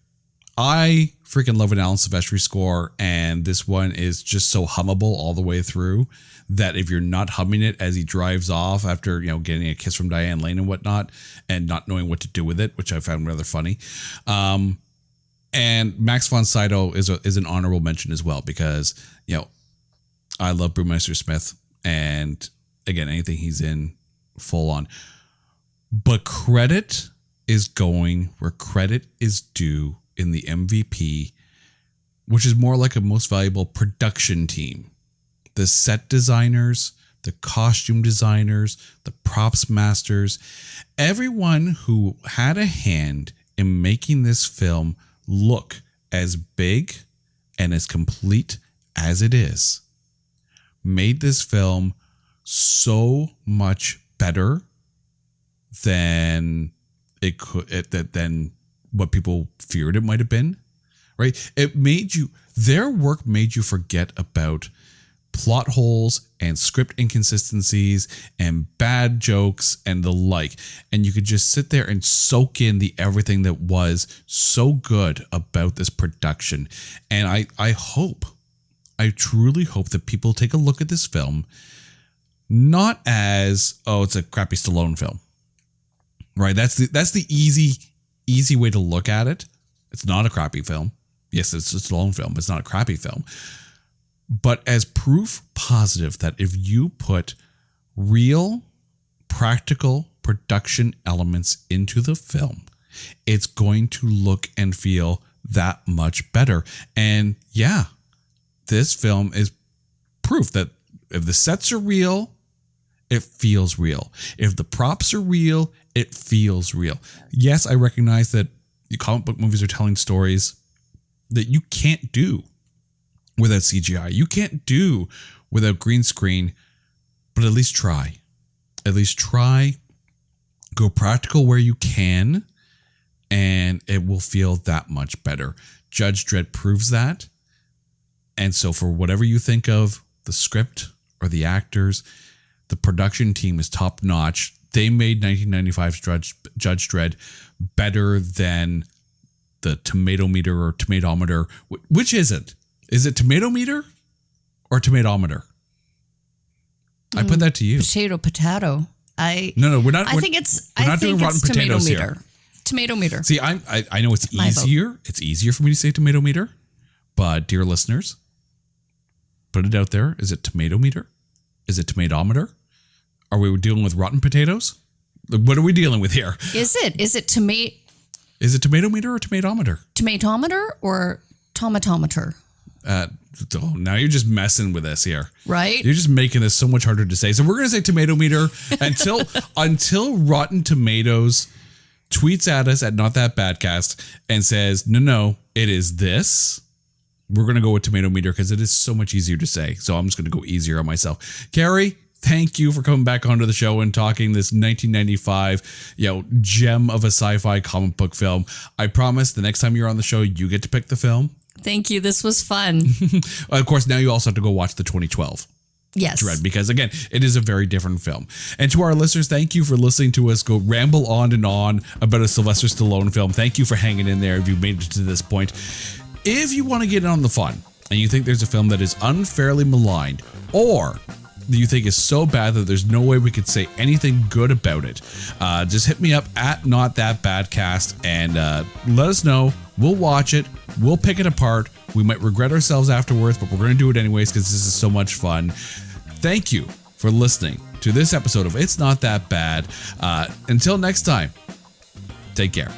I freaking love an Alan Silvestri score, and this one is just so hummable all the way through that if you're not humming it as he drives off after, getting a kiss from Diane Lane and whatnot, and not knowing what to do with it, which I found rather funny. And Max von Sydow is an honorable mention as well, because, I love Brewmeister Smith, and again, anything he's in, full on. But credit is going where credit is due in the MVP, which is more like a most valuable production team. The set designers, the costume designers, the props masters, everyone who had a hand in making this film look as big and as complete as it is, made this film so much better than it could, than what people feared it might have been, right? Their work made you forget about plot holes and script inconsistencies and bad jokes and the like. And you could just sit there and soak in the everything that was so good about this production. And I truly hope that people take a look at this film, not as, it's a crappy Stallone film, right? That's the easy way to look at it. It's not a crappy film. Yes, it's a Stallone film. It's not a crappy film. But as proof positive that if you put real, practical production elements into the film, it's going to look and feel that much better. And yeah, this film is proof that if the sets are real, it feels real. If the props are real, it feels real. Yes, I recognize that comic book movies are telling stories that you can't do without CGI. You can't do without green screen, but at least try. At least try. Go practical where you can, and it will feel that much better. Judge Dredd proves that. And so for whatever you think of the script or the actors, the production team is top notch. They made 1995's Judge Dredd better than the tomato meter or tomatometer. Which is it? Is it tomato meter or tomatometer? I put that to you. Potato. No, we're not. I think it's. We're not doing rotten potatoes tomato here. meter. Tomato meter. See, I know it's easier. It's easier for me to say tomato meter, but dear listeners, put it out there. Is it tomato meter? Is it tomatometer? Are we dealing with rotten potatoes? What are we dealing with here? Is it tomato? Is it tomato meter or tomatometer? Tomatometer or tomatometer? Now you're just messing with us here. Right? You're just making this so much harder to say. So we're going to say tomato meter until Rotten Tomatoes tweets at us at Not That Badcast and says, no, it is this. We're going to go with tomato meter because it is so much easier to say. So I'm just going to go easier on myself. Carrie, thank you for coming back onto the show and talking this 1995, gem of a sci-fi comic book film. I promise the next time you're on the show, you get to pick the film. Thank you. This was fun. Of course, now you also have to go watch the 2012. Yes. Dredd, because again, it is a very different film. And to our listeners, thank you for listening to us go ramble on and on about a Sylvester Stallone film. Thank you for hanging in there if you made it to this point. If you want to get in on the fun and you think there's a film that is unfairly maligned, or that you think is so bad that there's no way we could say anything good about it, just hit me up at NotThatBadCast and let us know. We'll watch it. We'll pick it apart. We might regret ourselves afterwards, but we're going to do it anyways because this is so much fun. Thank you for listening to this episode of It's Not That Bad. Until next time, take care.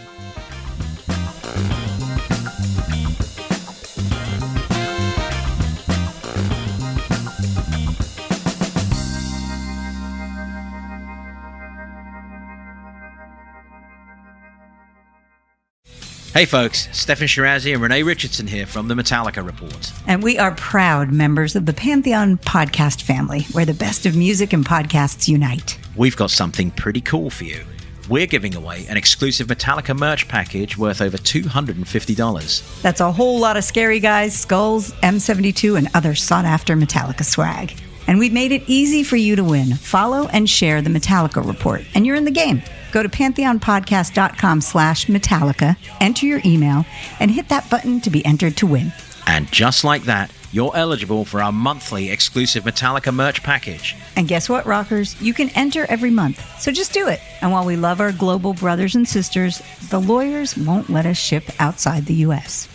Hey folks, Stefan Shirazi and Renee Richardson here from the Metallica Report. And we are proud members of the Pantheon podcast family, where the best of music and podcasts unite. We've got something pretty cool for you. We're giving away an exclusive Metallica merch package worth over $250. That's a whole lot of Scary Guys, Skulls, M72, and other sought-after Metallica swag. And we've made it easy for you to win. Follow and share the Metallica Report, and you're in the game. Go to pantheonpodcast.com/Metallica, enter your email, and hit that button to be entered to win. And just like that, you're eligible for our monthly exclusive Metallica merch package. And guess what, rockers? You can enter every month, so just do it. And while we love our global brothers and sisters, the lawyers won't let us ship outside the U.S.